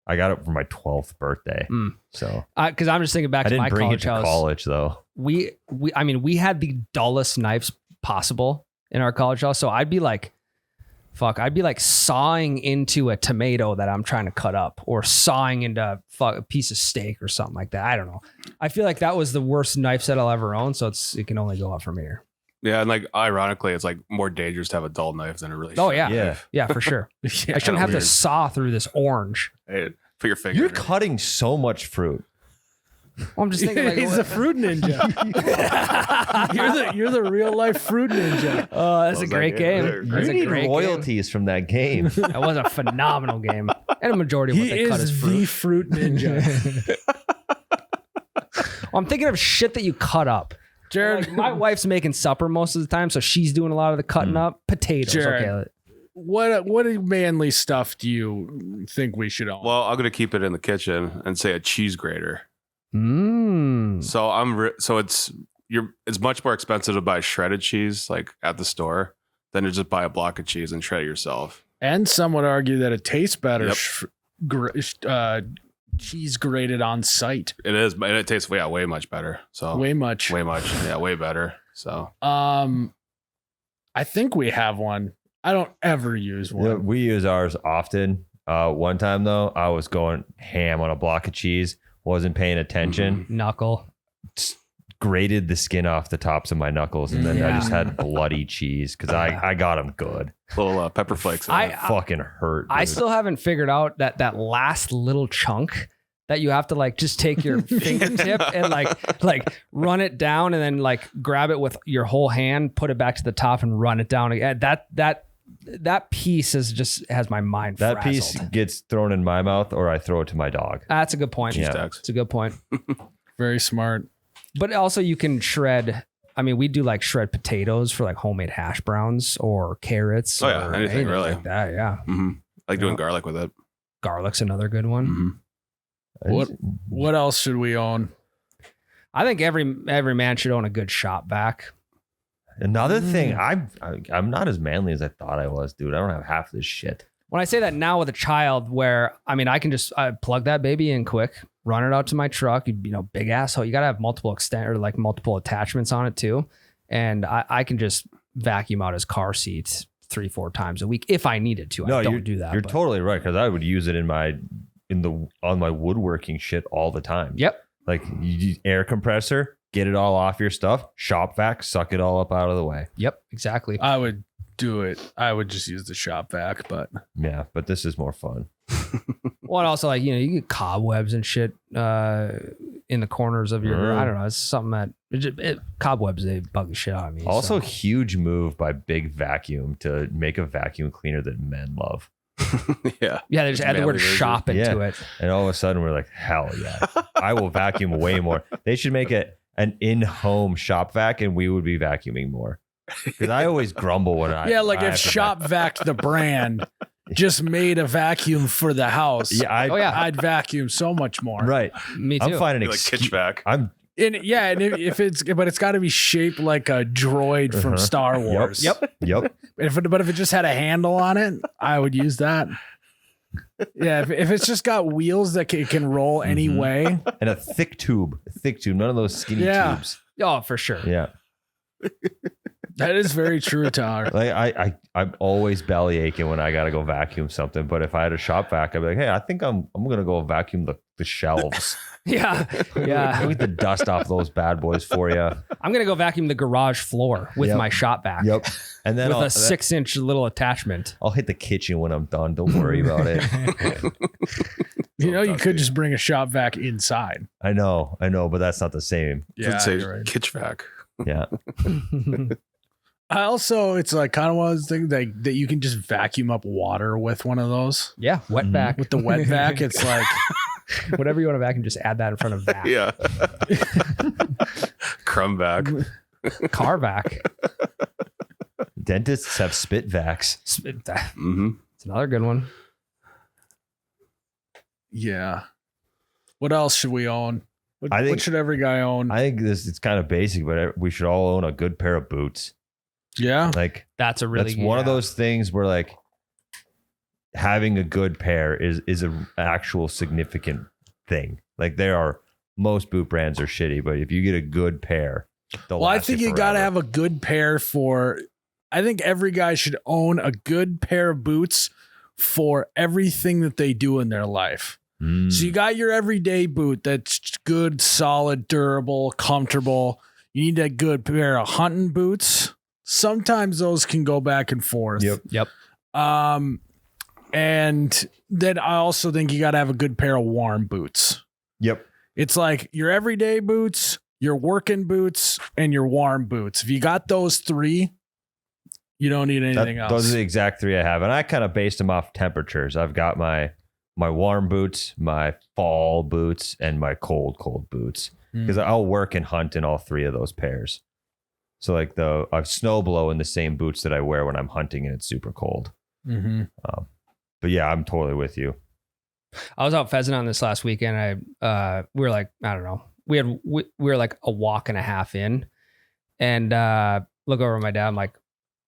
I got it for my 12th birthday. Mm. So Because I'm just thinking back I to my didn't bring it college to house. college though. We had the dullest knives possible in our college house. So I'd be like sawing into a tomato that I'm trying to cut up, or sawing into a piece of steak or something like that. I don't know. I feel like that was the worst knife set I'll ever own. So it can only go up from here. Yeah, and like ironically, it's like more dangerous to have a dull knife than a really Oh, sharp yeah. Yeah. knife. Yeah, for sure. yeah, I shouldn't have to weird. saw through this orange. Hey, put your finger. You're in it. cutting so much fruit. Well, I'm just thinking like, he's a fruit ninja. you're the real life fruit ninja. oh, that's a was great like, game. yeah, That's You a need great game. royalties from that game. That was a phenomenal game. And a majority of what He they cut is is fruit. the fruit ninja. Well, I'm thinking of shit that you cut up. Jared, Like, my wife's making supper most of the time, so she's doing a lot of the cutting up. Potatoes. Jared. Okay. what manly stuff do you think we should own? Well, I'm gonna keep it in the kitchen and say a cheese grater. Mm. So it's much more expensive to buy shredded cheese like at the store than to just buy a block of cheese and shred it yourself. And some would argue that it tastes better Yep. cheese grated on site. It is, and it tastes way much better. So Way much. way better. So I think we have one. I don't ever use one. Yeah, we use ours often. One time though, I was going ham on a block of cheese, wasn't paying attention, Knuckle. grated the skin off the tops of my knuckles, and then I Yeah. just had bloody cheese because I got them good. little pepper flakes. in I- it. Fucking hurt. I dude. still haven't figured out that last little chunk that you have to like just take your fingertip and like run it down and then like grab it with your whole hand, put it back to the top and run it down again. That piece has my mind that frazzled. piece gets thrown in my mouth, or I throw it to my dog. That's a good point. Yeah. Stacks. It's a good point. Very smart. But also you can shred. I mean, we do like shred potatoes for like homemade hash browns or carrots. Oh, yeah, or anything really. like that. Yeah. Mhm. I like doing garlic with it. Garlic's another good one. Mhm. What else should we own? I think every man should own a good shop vac. Another thing, I'm not as manly as I thought I was, dude. I don't have half this shit. When I say that now with a child, where I mean, I can just plug that baby in quick, run it out to my truck. You know, big asshole. You got to have multiple multiple attachments on it too, and I can just vacuum out his car seats 3-4 times a week if I needed to. I you're, don't do that. You're but- totally right, because I would use it in my on my woodworking shit all the time. Yep. Like you air compressor, get it all off your stuff, shop vac, suck it all up out of the way. Yep. Exactly. I would do it. I would just use the shop vac, but Yeah, but this is more fun. Well, and also like, you know, you get cobwebs and shit in the corners of your, I don't know. It's something that cobwebs, they bug the shit out of me. Also, so. huge move by Big Vacuum to make a vacuum cleaner that men love. Yeah. Yeah, they just add the word Manly version. shop into it. And all of a sudden we're like, hell yeah, I will vacuum way more. They should make it an in-home shop vac and we would be vacuuming more. Because I always grumble when I like I if have to Shop Vac the brand just made a vacuum for the house, I'd vacuum so much more. Right. Me too. I'm finding Like kitsch vac. I'm And if it's got to be shaped like a droid from Star Wars. Yep. Yep. But if it just had a handle on it, I would use that. Yeah, if it's just got wheels that it can roll any way. And a thick tube, none of those skinny tubes. Oh, for sure. Yeah. That is very true, Tyler. Like I'm always belly aching when I gotta go vacuum something. But if I had a shop vac, I'd be like, hey, I think I'm gonna go vacuum the shelves. Yeah. Yeah. I'll get the dust off those bad boys for you. I'm going to go vacuum the garage floor with my shop vac. Yep. And then with a 6-inch little attachment. I'll hit the kitchen when I'm done. Don't worry about it. You could just bring a shop vac inside. I know, but that's not the same. Yeah, say you're right. kitsch vac. Yeah. It's like kind of one of those things that you can just vacuum up water with one of those. Yeah. Wet vac. With the wet vac, it's like whatever you want to vacuum, just add that in front of vac. Yeah. Crumb vac. Car vac. Dentists have spit vacs. It's another good one. yeah. What else should we own? I think- what should every guy own? I think it's kind of basic, but we should all own a good pair of boots. Yeah. Like That's a really that's one of those things where like having a good pair is an actual significant thing. Like most boot brands are shitty, but if you get a good pair, I think you got to have a good pair I think every guy should own a good pair of boots for everything that they do in their life. So you got your everyday boot that's good, solid, durable, comfortable. You need a good pair of hunting boots. Sometimes those can go back and forth. Yep. And then I also think you got to have a good pair of warm boots. Yep. It's like your everyday boots, your working boots, and your warm boots. If you got those three, you don't need anything else. Those are the exact three I have. And I kind of based them off temperatures. I've got my warm boots, my fall boots, and my cold boots. Because I'll work and hunt in all three of those pairs. So like I've snow blow in the same boots that I wear when I'm hunting and it's super cold. But yeah, I'm totally with you. I was out pheasant on this last weekend. We were like, I don't know. We were like a walk and a half in, and look over at my dad. I'm like,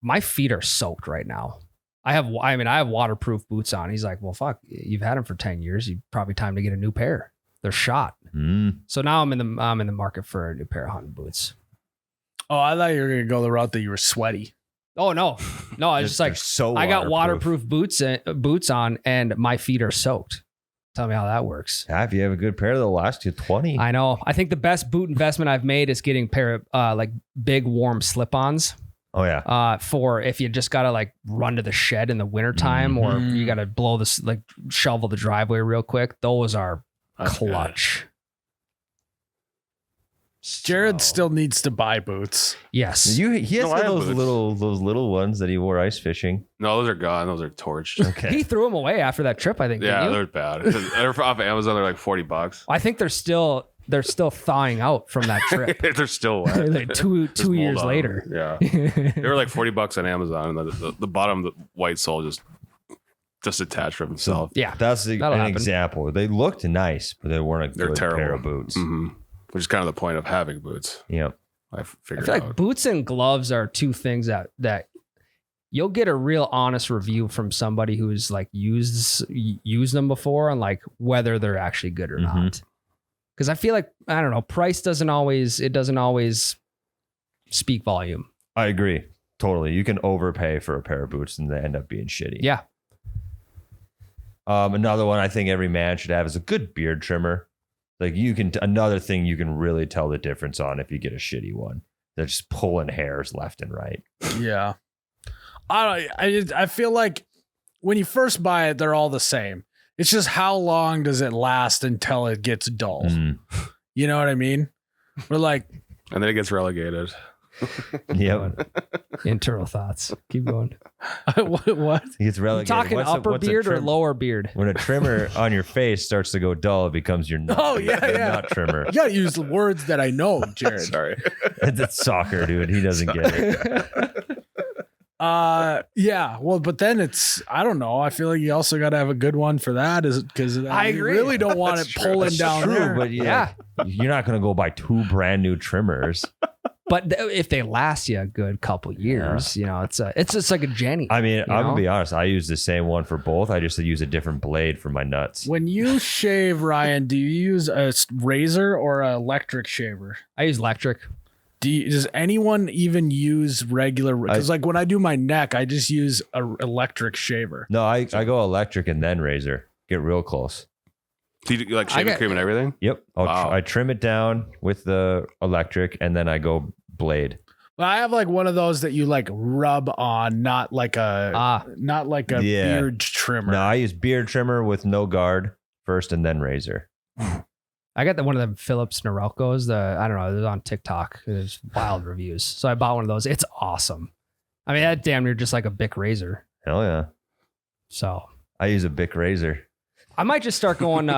my feet are soaked right now. I have waterproof boots on. He's like, well, fuck, you've had them for 10 years. You probably time to get a new pair. They're shot. So now I'm in the market for a new pair of hunting boots. Oh, I thought you were gonna go the route that you were sweaty. Oh no. I was just like, so I got waterproof boots on and my feet are soaked. Tell me how that works. Yeah, if you have a good pair, they'll last you 20. I know. I think the best boot investment I've made is getting a pair of like big warm slip-ons. Oh yeah. For if you just gotta like run to the shed in the wintertime or you gotta blow this, like shovel the driveway real quick. Those are clutch. Jared still needs to buy boots. Yes. He has No, I have those boots. those little ones that he wore ice fishing. No, those are gone. Those are torched. Okay. He threw them away after that trip, I think. Yeah, didn't you? they're bad. They're off Amazon. They're like $40. I think they're still thawing out from that trip. They're still wet. Like two There's mold years on later. them. Yeah, they were like $40 on Amazon, and the bottom, the white sole just attached from himself. Yeah. That's an That'll happen. example. They looked nice, but they weren't a They're good terrible pair of boots. Which is kind of the point of having boots. Yep. I I figured feel out. like boots and gloves are two things that you'll get a real honest review from somebody who's like used them before on like whether they're actually good or not. Because I feel like, I don't know, price doesn't always speak volume. I agree. Totally. You can overpay for a pair of boots and they end up being shitty. Yeah. Another one I think every man should have is a good beard trimmer. Like another thing you can really tell the difference on if you get a shitty one. They're just pulling hairs left and right. Yeah. I feel like when you first buy it, they're all the same. It's just how long does it last until it gets dull? Mm. You know what I mean? We're like, And then it gets relegated. Yep. Internal thoughts. Keep going. what? He gets You relegated. talking What's upper a beard or trim- lower beard? When a trimmer on your face starts to go dull, it becomes your nut. Oh, yeah, yeah. Nut trimmer. You gotta use the words that I know, Jared. Sorry. It's soccer, dude. He doesn't get it. Yeah. Well, but then I don't know. I feel like you also got to have a good one for that, is because I agree. You really don't want it That's true. pulling That's down True, there. but Yeah. you're not going to go buy 2 brand new trimmers. But if they last you a good couple years, it's just like a Jenny. I mean, I'm know? gonna be honest. I use the same one for both. I just use a different blade for my nuts. When you shave, Ryan, do you use a razor or an electric shaver? I use electric. Does anyone even use regular? Because like when I do my neck, I just use a electric shaver. No, I go electric and then razor. Get real close. Do you like shaving cream and everything? Yep. Wow. I trim it down with the electric and then I go blade. But I have like one of those that you like rub on, not like a Yeah. beard trimmer. No, I use beard trimmer with no guard first and then razor. I got one of them Philips Norelcos. I don't know. It was on TikTok. There's wild reviews. So I bought one of those. It's awesome. I mean, that damn near just like a Bic razor. Hell yeah. So I use a Bic razor. I might just start going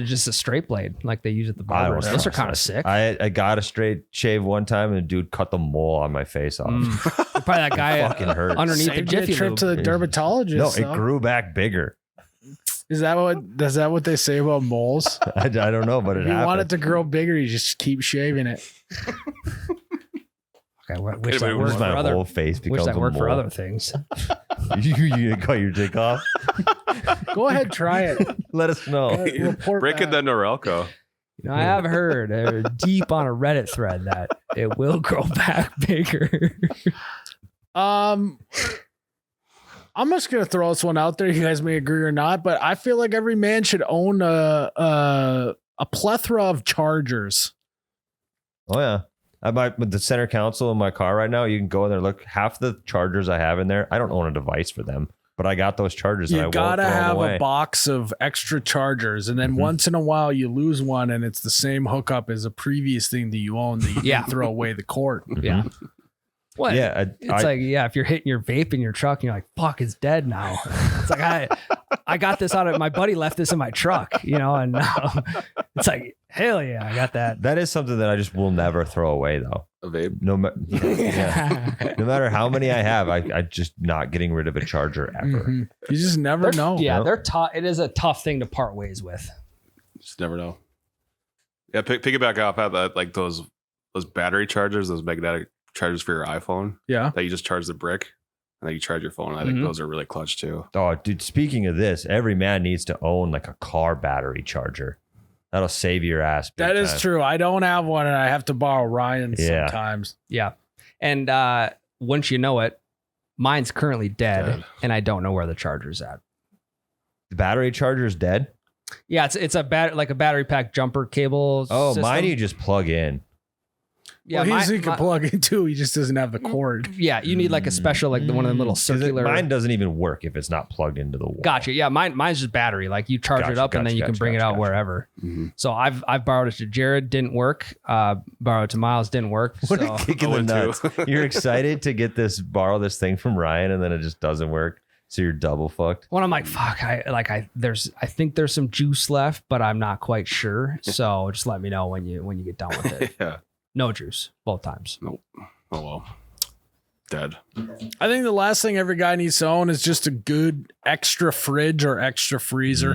just a straight blade like they use at the barbers. Those are kind of sick. I got a straight shave one time and a dude cut the mole on my face off. You're probably that guy Fucking hurts. underneath the Saved you a Jiffy trip Lube. to the dermatologist. No, though. it grew back bigger. Is that what they say about moles? I don't know, but it If you happened. want it to grow bigger, you just keep shaving it. Okay, wish that Anyway, worked Just for my other. whole face Wish becomes that a worked for mole. other things. you cut your dick off? Go ahead, try it. Let us know. Report Break it back. then Norelco. I have heard deep on a Reddit thread that it will grow back bigger. I'm just gonna throw this one out there. You guys may agree or not, but I feel like every man should own a plethora of chargers. Oh yeah. With the center console in my car right now, you can go in there. Look, half the chargers I have in there, I don't own a device for them, but I got those chargers. And I You won't gotta throw them have away. a box of extra chargers, and then once in a while you lose one, and it's the same hookup as a previous thing that you own that you Yeah. can throw away the cord. Yeah. What? Yeah, It's like, if you're hitting your vape in your truck and you're like, fuck, it's dead now. It's like, I got this out of my buddy left this in my truck, and now it's like, hell yeah, I got that. that is something that I just will never throw away though. A vape. No matter how many I have, I just not getting rid of a charger ever. Mhm. You just never know. Yeah, Nope. they're tough. It is a tough thing to part ways with. Just never know. Yeah, pick it back up at that, like those battery chargers, those magnetic chargers for your iPhone Yeah. that you just charge the brick and then you charge your phone. I think Mhm. those are really clutch too. Oh, dude, speaking of this, every man needs to own like a car battery charger. That'll save your ass. big That is time. true. I don't have one, and I have to borrow Ryan's Yeah. sometimes. Yeah. And once you know it, mine's currently dead, and I don't know where the charger's at. The battery charger is dead. Yeah, it's a battery pack jumper cable. Oh, system. mine you just plug in. Yeah, Well, he mine- can plug in too. He just doesn't have the cord. yeah, you need like a special, like one of them little 'Cause circular. mine doesn't even work if it's not plugged into the wall. Gotcha. Yeah, mine's just battery. Like you charge it Gotcha, up and then you can bring it out gotcha. wherever. Mm-hmm. So I've borrowed it to Jared, didn't work. Borrowed it to Miles, didn't work. What So a kick in I the would nuts. too. You're excited to borrow this thing from Ryan and then it just doesn't work. So you're double fucked. when I'm like, fuck, I think there's some juice left, but I'm not quite sure. So just let me know when you get done with it. Yeah. No juice both times. Oh well. Dead. I think the last thing every guy needs to own is just a good extra fridge or extra freezer.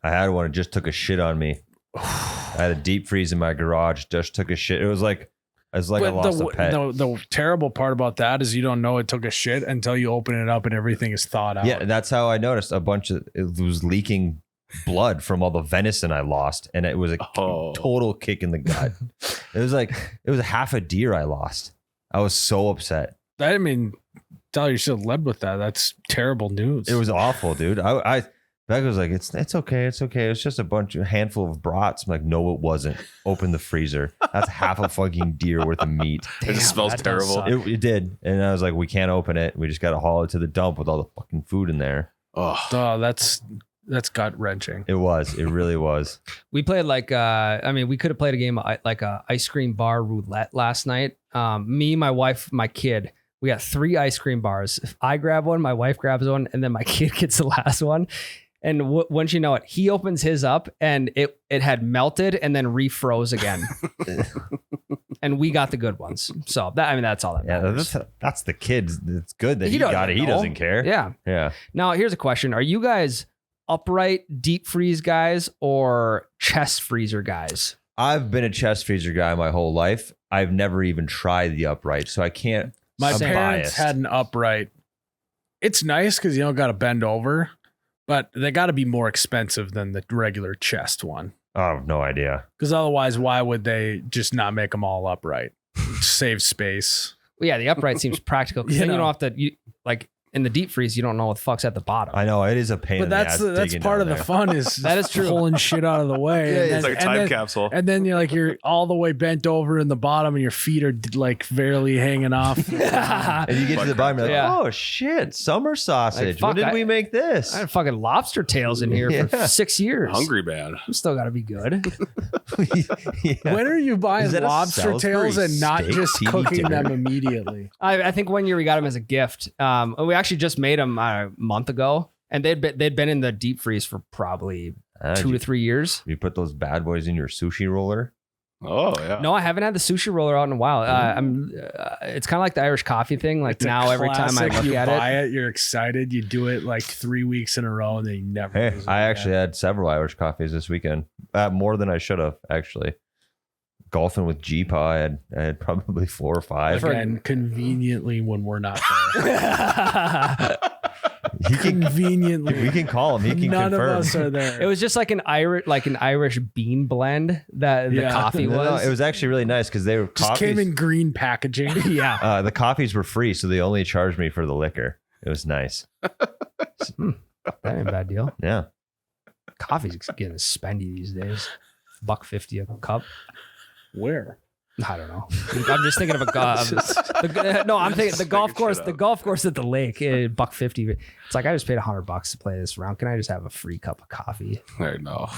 I had one. It just took a shit on me. I had a deep freeze in my garage. Just took a shit. It was like I But lost a pet. the terrible part about that is you don't know it took a shit until you open it up and everything is thawed out. Yeah, that's how I noticed a bunch of it was leaking blood from all the venison I lost, and it was a total kick in the gut. It was half a deer I lost. I was so upset. I mean, Tyler, you should have led with that. That's terrible news. It was awful, dude. Beck was like, it's okay. It's okay. It's just a handful of brats. I'm like, no, it wasn't. Open the freezer. That's half a fucking deer worth of meat. It just smells that does terrible. suck. It did. And I was like, we can't open it. We just got to haul it to the dump with all the fucking food in there. Oh, that's gut wrenching. It was. It really was. We played we could have played a game like a ice cream bar roulette last night. Me, my wife, my kid, we got 3 ice cream bars. If I grab one, my wife grabs one, and then my kid gets the last one. And once you know it, he opens his up and it had melted and then refroze again. And we got the good ones. So that's all that matters. That's the kid. It's good that He he got it. doesn't He know. doesn't care. Yeah. Yeah. Now, here's a question. Are you guys upright deep freeze guys or chest freezer guys? I've been a chest freezer guy my whole life. I've never even tried the upright, so I can't. My I'm parents biased. had an upright. It's nice because you don't got to bend over, but they got to be more expensive than the regular chest one. Oh, no idea. Because otherwise, why would they just not make them all upright? Save space. Well, yeah, the upright seems practical because You then you know. don't have to, like in the deep freeze, you don't know what the fuck's at the bottom. I know it is a pain. But in that's the ass that's digging part of down the there. fun is That is true. pulling shit out of the way. Yeah, and it's then- like a and time then- capsule. And then you're all the way bent over in the bottom, and your feet are like barely hanging off. And you get to the bottom, you're like, Yeah. oh shit, summer sausage. fuck, when did we make this? I had fucking lobster tails in here for Yeah. 6 years. Hungry man. I'm still got to be good. Yeah. When are you buying Is that a lobster Salisbury tails and not steak just TV cooking dinner? them immediately? I think one year we got them as a gift. We actually just made them a month ago, and they'd been in the deep freeze for probably 2 to 3 years. You put those bad boys in your sushi roller. Oh yeah. No, I haven't had the sushi roller out in a while. It's kind of like the Irish coffee thing. Like It's a now, every time I classic. look you at buy it, it, you're excited. You do it like 3 weeks in a row, and then you never. Hey, use it I again. actually had several Irish coffees this weekend. More than I should have, actually. Golfing with G-Paw, I had probably 4 or 5. Again, conveniently when we're not there. He can, Conveniently, we can call him. He can none confirm. of us are there. it was just like an Irish bean blend that the Yeah. coffee No, was. it was actually really nice because they were just coffees. came in green packaging. yeah. The coffees were free, so they only charged me for the liquor. It was nice. That ain't a bad deal. Yeah. Coffee's getting spendy these days. $1.50 a cup. Where? I don't know. I'm just thinking of a golf. I'm thinking the golf Making course. shit The up. golf course at the lake. $1.50. It's like I just paid $100 to play this round. Can I just have a free cup of coffee? There, no.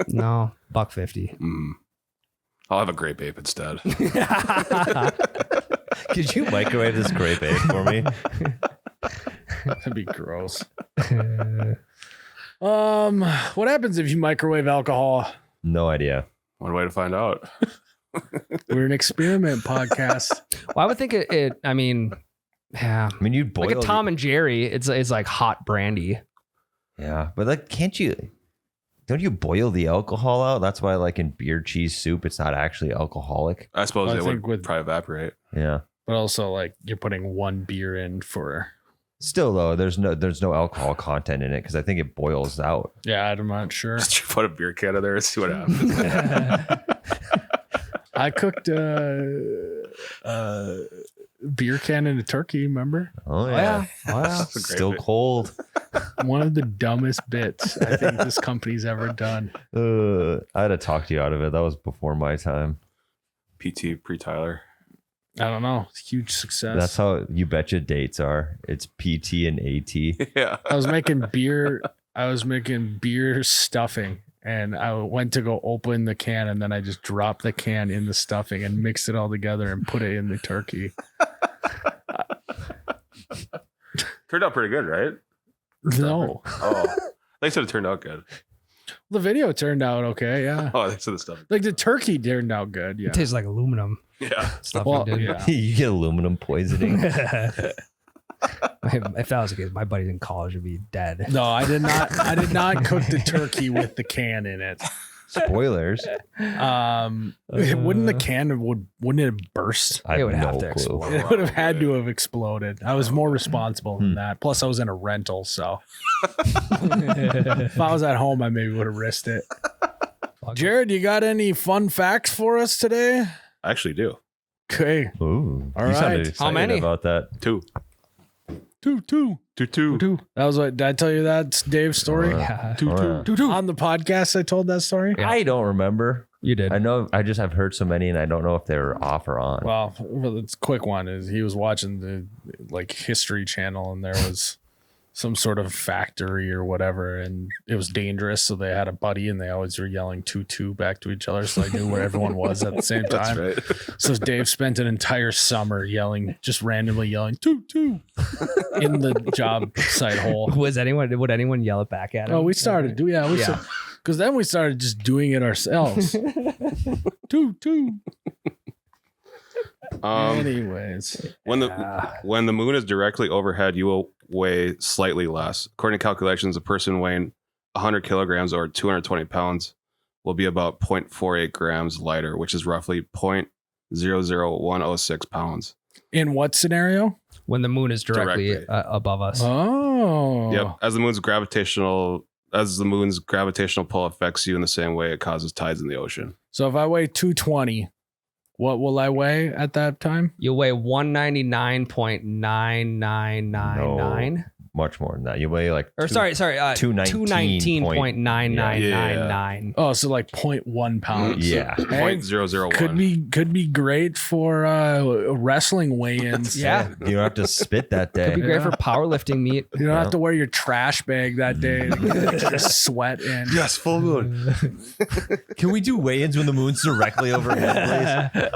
No, $1.50. I'll have a grape ape instead. Could you microwave this grape ape for me? That'd be gross. What happens if you microwave alcohol? No idea. One way to find out. We're an experiment podcast. Well, I would think it. I mean, yeah. I mean, you'd boil Like a Tom and Jerry, it's like hot brandy. Yeah, but like, don't you boil the alcohol out? That's why, like in beer cheese soup, it's not actually alcoholic. I suppose I it think would with- probably evaporate. Yeah. But also, like, you're putting one beer in for. Still though, there's no alcohol content in it because I think it boils out. Yeah, I'm not sure. Just put a beer can in there and see what happens. I cooked a beer can in a turkey, remember? Oh yeah. yeah. Oh, yeah. That's a great Still bit. cold. One of the dumbest bits I think this company's ever done. I had to talk you out of it. That was before my time. PT pre-Tyler. I don't know. It's a huge success. That's how you betcha dates are. It's PT and AT. Yeah. I was making beer. I was making beer stuffing, and I went to go open the can, and then I just dropped the can in the stuffing and mixed it all together and put it in the turkey. Turned out pretty good, right? No, Oh. They said it turned out good. the video turned out okay. Yeah, Oh, they said the stuff. like the turkey turned out good. Yeah. It tastes like aluminum Yeah. stuff. Well, we did. yeah. You get aluminum poisoning. If that was the case, my buddies in college would be dead. No, I did not. I did not cook the turkey with the can in it. Spoilers. Wouldn't the can wouldn't it have burst? I It would have have no to clue. explode. It would have had to have exploded. I was more responsible than that. Plus, I was in a rental, so if I was at home, I maybe would have risked it. Jared, you got any fun facts for us today? I actually do. Okay. Ooh, All you sounded right. excited How many? about that. 2. Two. That was what, did I tell you that's Dave's story? Yeah. On the podcast, I told that story. Yeah. I don't remember. You did. I know. I just have heard so many, and I don't know if they were off or on. Well, it's a quick one is he was watching the like History Channel and there was some sort of factory or whatever and it was dangerous. So they had a buddy and they always were yelling 2-2 back to each other. So I knew where everyone was at the same time. That's right. So Dave spent an entire summer just randomly yelling 2-2 in the job site hole. Would anyone yell it back at him? Oh, we started. Yeah. Because then we started just doing it ourselves. 2-2. Anyways, when the moon is directly overhead, you will weigh slightly less. According to calculations, a person weighing 100 kilograms or 220 pounds will be about 0.48 grams lighter, which is roughly 0.00106 pounds. in what scenario? When the moon is directly above us. Oh, Yep. As the moon's gravitational pull affects you in the same way it causes tides in the ocean. So if I weigh 220, what will I weigh at that time? You weigh 199.9999. Much more than that. You weigh like Or sorry, 219.9999. Oh, so like 0.1 pounds. Yeah. Hey, 0.001. could be great for wrestling weigh-ins. Yeah. You don't have to spit that Could be day. great for powerlifting meet. You don't have to wear your trash bag that day to get your sweat in. Yes, full moon. Can we do weigh-ins when the moon's directly overhead, please?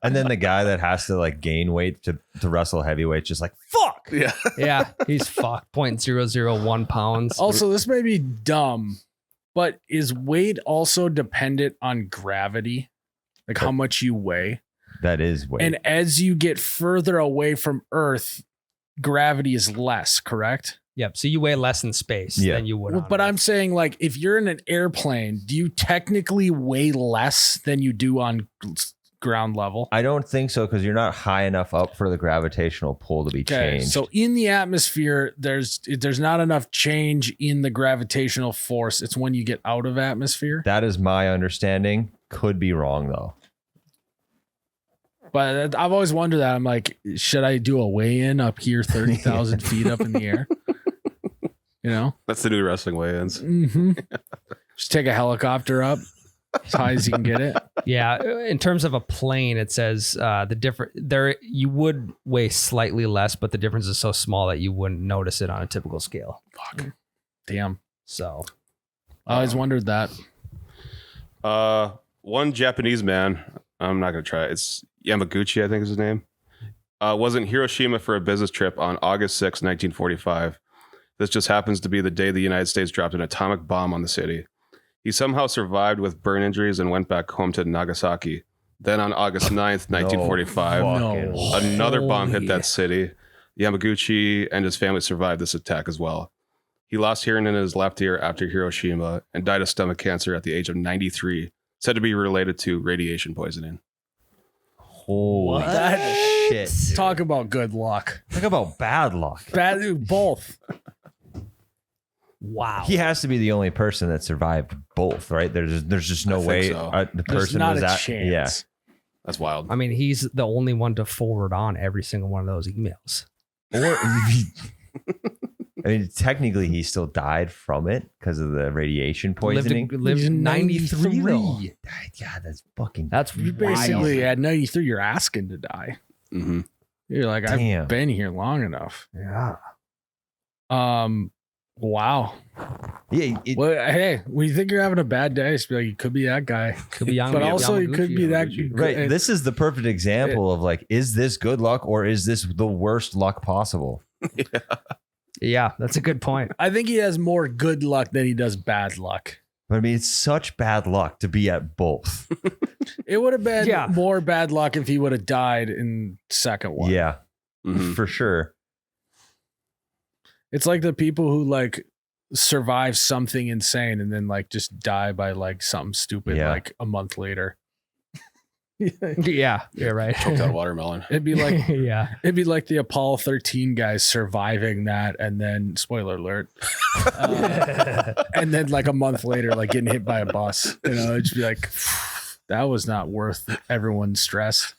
And then the guy that has to like gain weight to wrestle heavyweight, just like, fuck. Yeah. Yeah, he's fucked. 0.001 pounds. Also, this may be dumb, but is weight also dependent on gravity? Like how much you weigh? That is weight. And as you get further away from Earth, gravity is less, correct? Yep. So you weigh less in space than you would. Well, but I'm saying, like, if you're in an airplane, do you technically weigh less than you do on ground level? I don't think so, because you're not high enough up for the gravitational pull to be changed. So in the atmosphere, there's not enough change in the gravitational force. It's when you get out of atmosphere. That is my understanding. Could be wrong though. But I've always wondered that. I'm like, should I do a weigh-in up here 30,000 feet up in the air? You know? That's the new wrestling weigh-ins. Mm-hmm. Just take a helicopter up as high as you can get it. Yeah, in terms of a plane, it says you would weigh slightly less, but the difference is so small that you wouldn't notice it on a typical scale. Fuck. Damn. So I always wondered that. One Japanese man, I'm not going to try it. It's Yamaguchi, I think is his name, was in Hiroshima for a business trip on August 6, 1945. This just happens to be the day the United States dropped an atomic bomb on the city. He somehow survived with burn injuries and went back home to Nagasaki. Then on August 9th, 1945, another bomb hit that city. Yamaguchi and his family survived this attack as well. He lost hearing in his left ear after Hiroshima and died of stomach cancer at the age of 93, said to be related to radiation poisoning. Holy shit. Talk about good luck. Talk about bad luck. Both. wow. He has to be the only person that survived both, right? There's just no way so. The There's person not was a at. chance. Yeah. That's wild. I mean, he's the only one to forward on every single one of those emails. Or I mean, technically, he still died from it because of the radiation poisoning. Lived He's 93 though. Yeah, that's fucking. That's You basically at 93, you're asking to die. Mm-hmm. You're like, Damn. I've been here long enough. yeah. Wow. Yeah, Well, hey, when you think you're having a bad day, it's like you could be that guy. Could be young, But also, you could be that. right. This is the perfect example of like, is this good luck or is this the worst luck possible? Yeah, that's a good point. I think he has more good luck than he does bad luck. But I mean, it's such bad luck to be at both. It would have been more bad luck if he would have died in second one. Yeah, Mm-hmm. for sure. It's like the people who like survive something insane and then like just die by like something stupid like a month later. Yeah, right. Choked out a watermelon. It'd be like yeah. it'd be like the Apollo 13 guys surviving that and then spoiler alert. And then like a month later like getting hit by a bus. You know, it'd just be like that was not worth everyone's stress.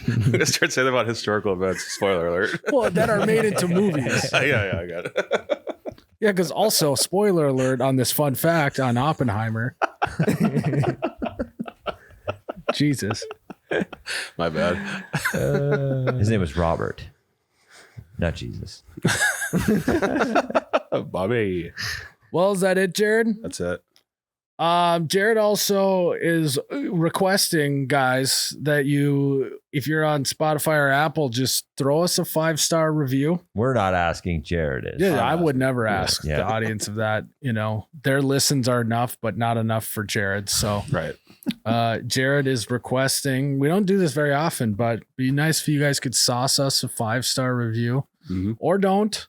I'm gonna start saying about historical events. Spoiler alert. Well, that are made into movies. Yeah, I got it. Yeah, because also, spoiler alert on this fun fact on Oppenheimer. Jesus. My bad. His name was Robert, not Jesus. Bobby. Well, is that it, Jared? That's it. Jared also is requesting, guys, that you, if you're on Spotify or Apple, just throw us a 5-star review. We're not asking. Jared is. Yeah, I would never ask Yeah. the audience of that. You know, their listens are enough, but not enough for Jared. So, Right. Jared is requesting. We don't do this very often, but it'd be nice if you guys could sauce us a 5-star review, or don't.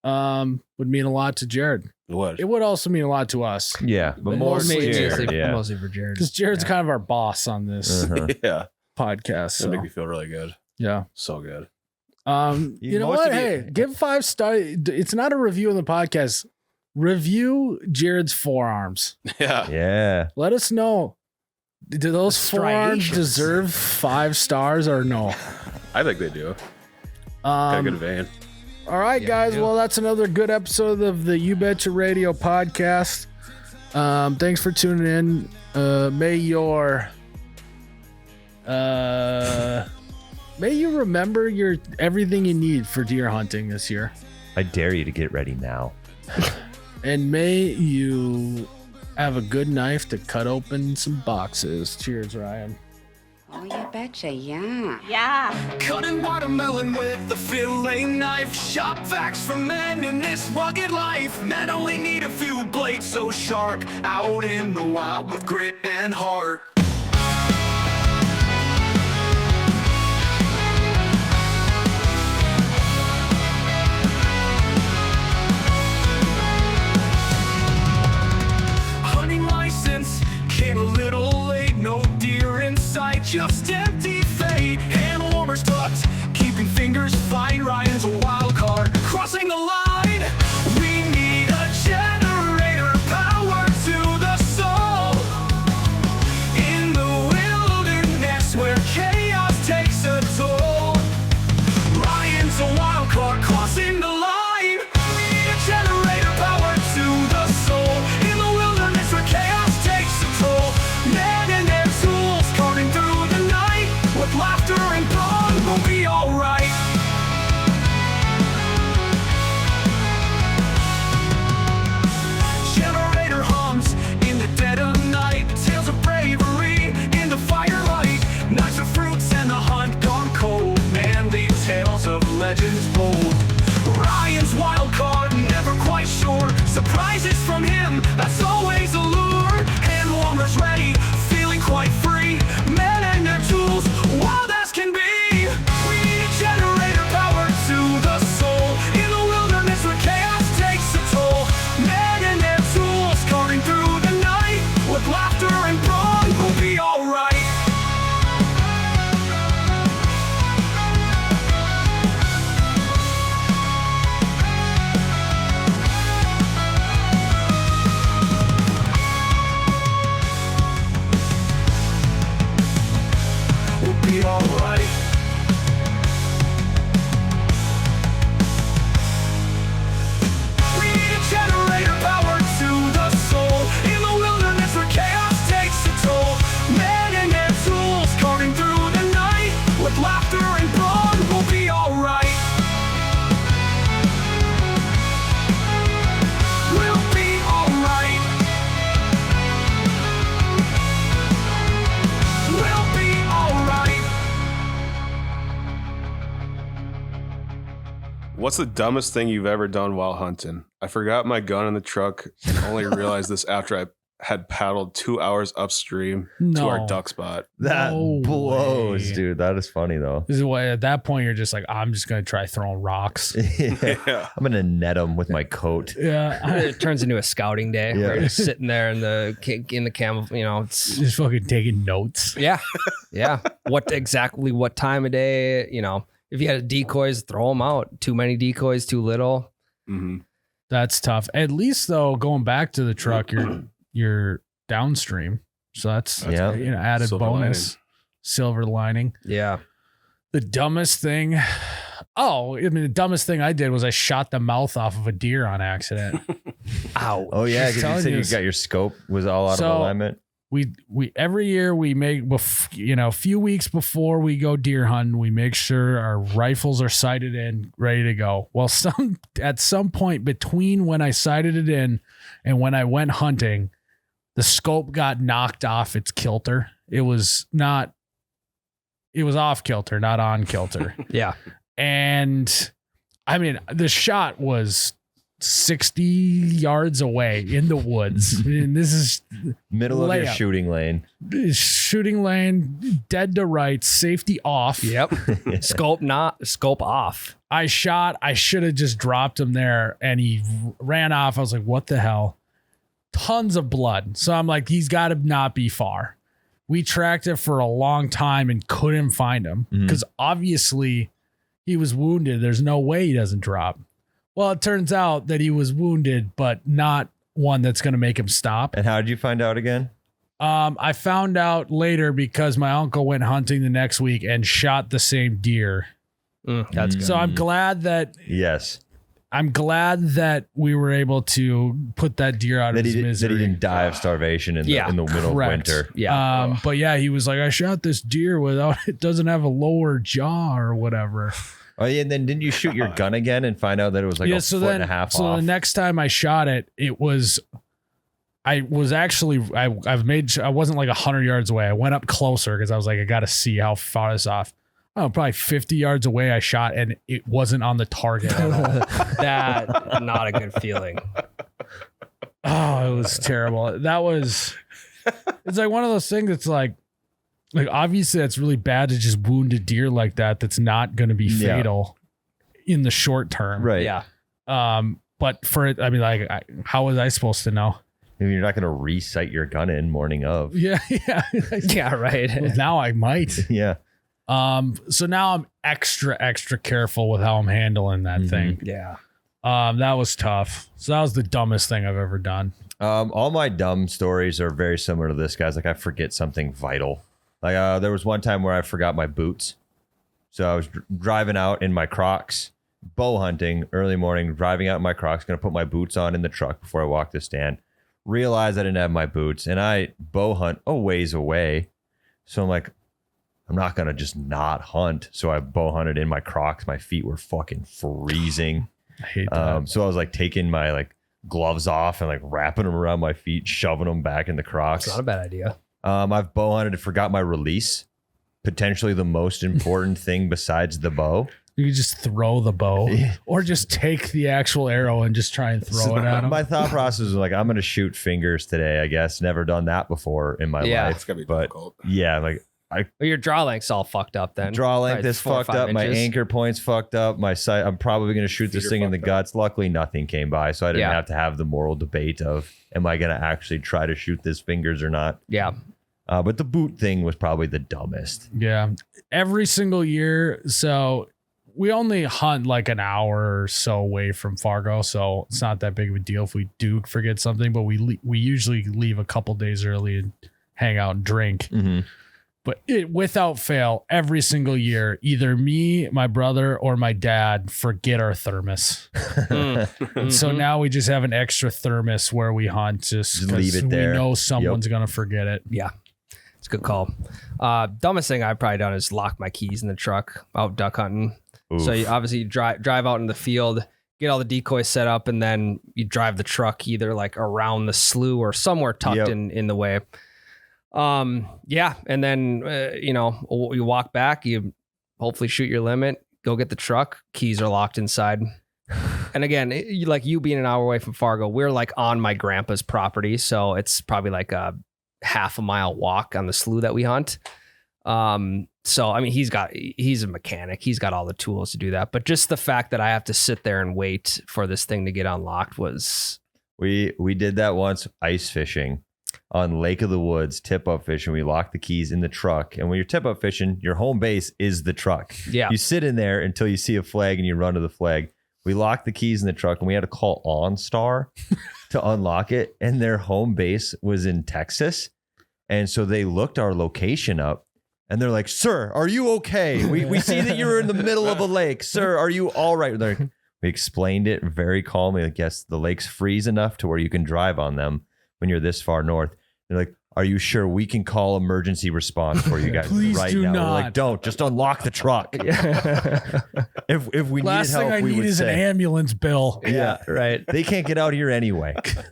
Would mean a lot to Jared. What? It would also mean a lot to us Yeah, but more Mostly Jared. Yeah. Mostly for Jared. because Jared's kind of our boss on this Uh-huh. Yeah. podcast. That So make me feel really good. yeah. So good. You know Most what? of you- Hey, give 5 stars. It's not a review on the podcast. Review Jared's forearms. Yeah. Yeah. Let us know. Do those forearms Striations. deserve 5 stars or no? I think they do. Got a good vein. All right, Yeah, guys. we do. Well, that's another good episode of the You Betcha Radio podcast. Thanks for tuning in. May you remember your everything you need for deer hunting this year. I dare you to get ready now. And may you have a good knife to cut open some boxes. Cheers, Ryan. Oh, you betcha, yeah. Yeah. Cutting watermelon with the fillet knife. Sharp facts for men in this rugged life. Men only need a few blades so sharp. Out in the wild with grit and heart. Hunting license came a little late. No deer in sight, just empty fate. Hand warmers tucked, keeping fingers fine. Ryan's a wild card, crossing the line. We need a generator, power to the soul. In the wilderness where chaos takes a toll. Ryan's a wild card, crossing the line. We need a generator, power to the soul. In the wilderness where chaos takes a toll. Men and their tools carving through the night. With laughter and brawn, we'll be alright. Generator hums in the dead of night. Tales of bravery in the firelight. Knives of fruits and the hunt gone cold. Manly tales of legends bold. Ryan's wild card, never quite sure. Surprises from him, that's always a lure. Hand warmers ready, feeling quite free. Men and their tools, wild as can be. We need a generator, power to the soul. In the wilderness where chaos takes a toll. Men and their tools, carving through the night. With laughter and brawn, we'll be alright. We'll be alright. We need a generator, power to the soul. In the wilderness where chaos takes a toll. Men and their tools, carving through the night. With laughter and brawn, we'll be alright. We'll be alright. We'll be alright. What's the dumbest thing you've ever done while hunting? I forgot my gun in the truck and only realized this after I had paddled 2 hours upstream to No. our duck spot. That No blows, way. dude. That is funny though. This is why at that point you're just like, I'm just gonna try throwing rocks. Yeah. I'm gonna net him with my coat. Yeah, It turns into a scouting day. Yeah. Where you're just sitting there in the camel, you know, it's just fucking taking notes. yeah. What time of day, you know, if you had decoys, throw them out. Too many decoys, too little. Mm-hmm. That's tough. At least though, going back to the truck, you're downstream, so that's Yeah. added Silver bonus, silver lining. Yeah. The dumbest thing. Oh, I mean, the dumbest thing I did was I shot the mouth off of a deer on accident. Ow. Oh yeah, because you telling said you you this. got your scope was all out So- of alignment. We every year we make, a few weeks before we go deer hunting, we make sure our rifles are sighted in, ready to go. Well, at some point between when I sighted it in and when I went hunting, the scope got knocked off its kilter. It was off kilter, not on kilter. Yeah. And I mean, the shot was 60 yards away in the woods. And this is Middle of your layup. shooting lane. dead to right, safety off. Yep. Scope off. I should have just dropped him there and he ran off. I was like, what the hell? Tons of blood. So I'm like, he's got to not be far. We tracked it for a long time and couldn't find him because obviously he was wounded. There's no way he doesn't drop. Well, it turns out that he was wounded, but not one that's going to make him stop. And how did you find out again? I found out later because my uncle went hunting the next week and shot the same deer. That's good. So I'm glad that Yes. we were able to put that deer out of his That misery. he didn't die of starvation in the middle Correct. of winter. Yeah. But yeah, he was like, I shot this deer without, it doesn't have a lower jaw or whatever. Oh yeah, and then didn't you shoot your gun again and find out that it was like a foot and a half so off? the next time I shot it, I wasn't like 100 yards away. I went up closer because I was like, I got to see how far this off. Oh, probably 50 yards away I shot and it wasn't on the target at all. That not a good feeling. Oh, it was terrible. It's like one of those things that's like obviously that's really bad to just wound a deer like that. That's not going to be fatal in the short term. Right. Yeah. But for it, I mean, like, how was I supposed to know? I mean, you're not going to re-sight your gun in morning of. Yeah. Yeah, right. Well, now I might. Yeah. So now I'm extra careful with how I'm handling that thing. Yeah. That was tough. So that was the dumbest thing I've ever done. All my dumb stories are very similar to this, guys. Like I forget something vital. Like there was one time where I forgot my boots. So I was driving out in my Crocs, bow hunting early morning, driving out in my Crocs, going to put my boots on in the truck before I walk the stand. Realized I didn't have my boots and I bow hunt a ways away. So I'm like, I'm not going to just not hunt. So I bow hunted in my Crocs. My feet were fucking freezing. I hate that. So I was like taking my like gloves off and like wrapping them around my feet, shoving them back in the Crocs. It's not a bad idea. I've bow hunted and forgot my release. Potentially the most important thing besides the bow. You could just throw the bow or just take the actual arrow and just try and throw it at him. My thought process was like, I'm going to shoot fingers today, I guess. Never done that before in my Yeah. life. It's gonna be but difficult. yeah, like Well, your draw length's all fucked up then. draw length Probably is 4 or fucked 5 up. My inches. anchor point's fucked up. My sight, I'm probably going to shoot this Feet are thing in the fucked up. guts. Luckily, nothing came by. So I didn't Yeah. have to have the moral debate of, am I going to actually try to shoot this fingers or not? Yeah. But the boot thing was probably the dumbest. Yeah. Every single year. So we only hunt like an hour or so away from Fargo. So it's not that big of a deal if we do forget something, but we usually leave a couple days early and hang out and drink. Mm-hmm. But without fail, every single year, either me, my brother, or my dad forget our thermos. And so now we just have an extra thermos where we hunt just Just leave because it there. we know someone's going to forget it. Yeah. It's a good call. Dumbest thing I've probably done is lock my keys in the truck out duck hunting. So you obviously drive out in the field, get all the decoys set up, and then you drive the truck either like around the slough or somewhere tucked in the way. Yeah. And then, you walk back, you hopefully shoot your limit, go get the truck, keys are locked inside. And again, like you being an hour away from Fargo, we're like on my grandpa's property. So it's probably like a half a mile walk on the slough that we hunt. So, I mean, he's a mechanic. He's got all the tools to do that. But just the fact that I have to sit there and wait for this thing to get unlocked was. We did that once ice fishing on Lake of the Woods, tip up fishing. We locked the keys in the truck. And when you're tip up fishing, your home base is the truck. Yeah. You sit in there until you see a flag and you run to the flag. We locked the keys in the truck and we had to call OnStar to unlock it. And their home base was in Texas. And so they looked our location up And they're like, sir, are you okay? We see that you're in the middle of a lake. Sir, are you all right? They're like, we explained it very calmly. Like, yes, the lakes freeze enough to where you can drive on them when you're this far north. They're like, are you sure we can call emergency response for you guys Please right do now? not. We're like, don't. Just unlock the truck. If we Last needed help, thing I we need would is an say. ambulance bill. Yeah, Right. they can't get out here anyway. Can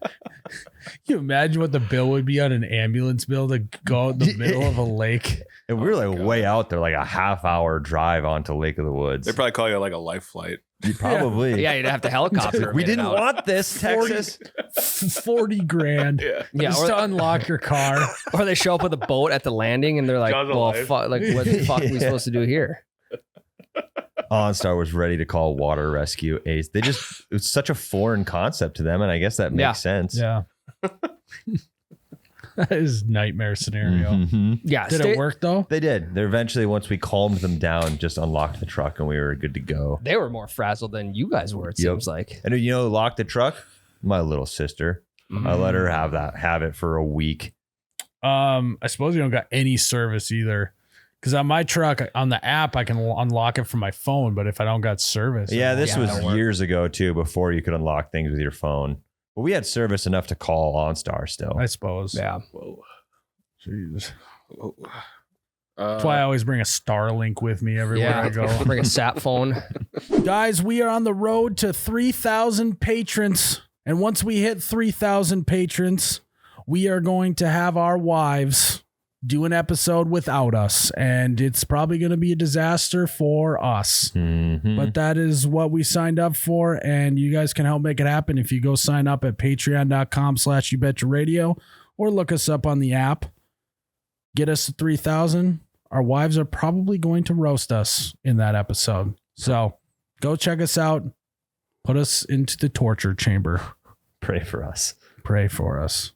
you imagine what the bill would be on an ambulance bill to go in the middle of a lake? And we were like way out there, like a half-hour drive onto Lake of the Woods. They probably call you like a life flight. Probably. Yeah, you'd have to helicopter. We them in didn't and out. want this, Texas. 40 grand Yeah. Yeah, just to unlock your car. Or they show up with a boat at the landing and they're like, Jaws well, alive. fuck, like what the fuck are we Yeah. supposed to do here? OnStar was ready to call water rescue ace. It's such a foreign concept to them, and I guess that makes Yeah. sense. Yeah. That is nightmare scenario. Mhm. Yeah. Did it work though? They did. They eventually, once we calmed them down, just unlocked the truck and we were good to go. They were more frazzled than you guys were, it Yep. seems like. And you know, who locked the truck? My little sister. I let her have it for a week. I suppose you don't got any service either. Because on my truck, on the app, I can unlock it from my phone. But if I don't got service, Yeah, this Yeah, was don't work. years ago too, before you could unlock things with your phone. But we had service enough to call OnStar still. I suppose. Yeah. Whoa. Jeez. Whoa. That's why I always bring a Starlink with me everywhere Yeah. I go. Bring a sat phone. Guys, we are on the road to 3,000 patrons. And once we hit 3,000 patrons, we are going to have our wives do an episode without us. And it's probably going to be a disaster for us. Mhm. But that is what we signed up for. And you guys can help make it happen if you go sign up at patreon.com/YouBetchaRadio or look us up on the app. Get us to 3,000. Our wives are probably going to roast us in that episode. So go check us out. Put us into the torture chamber. Pray for us. Pray for us.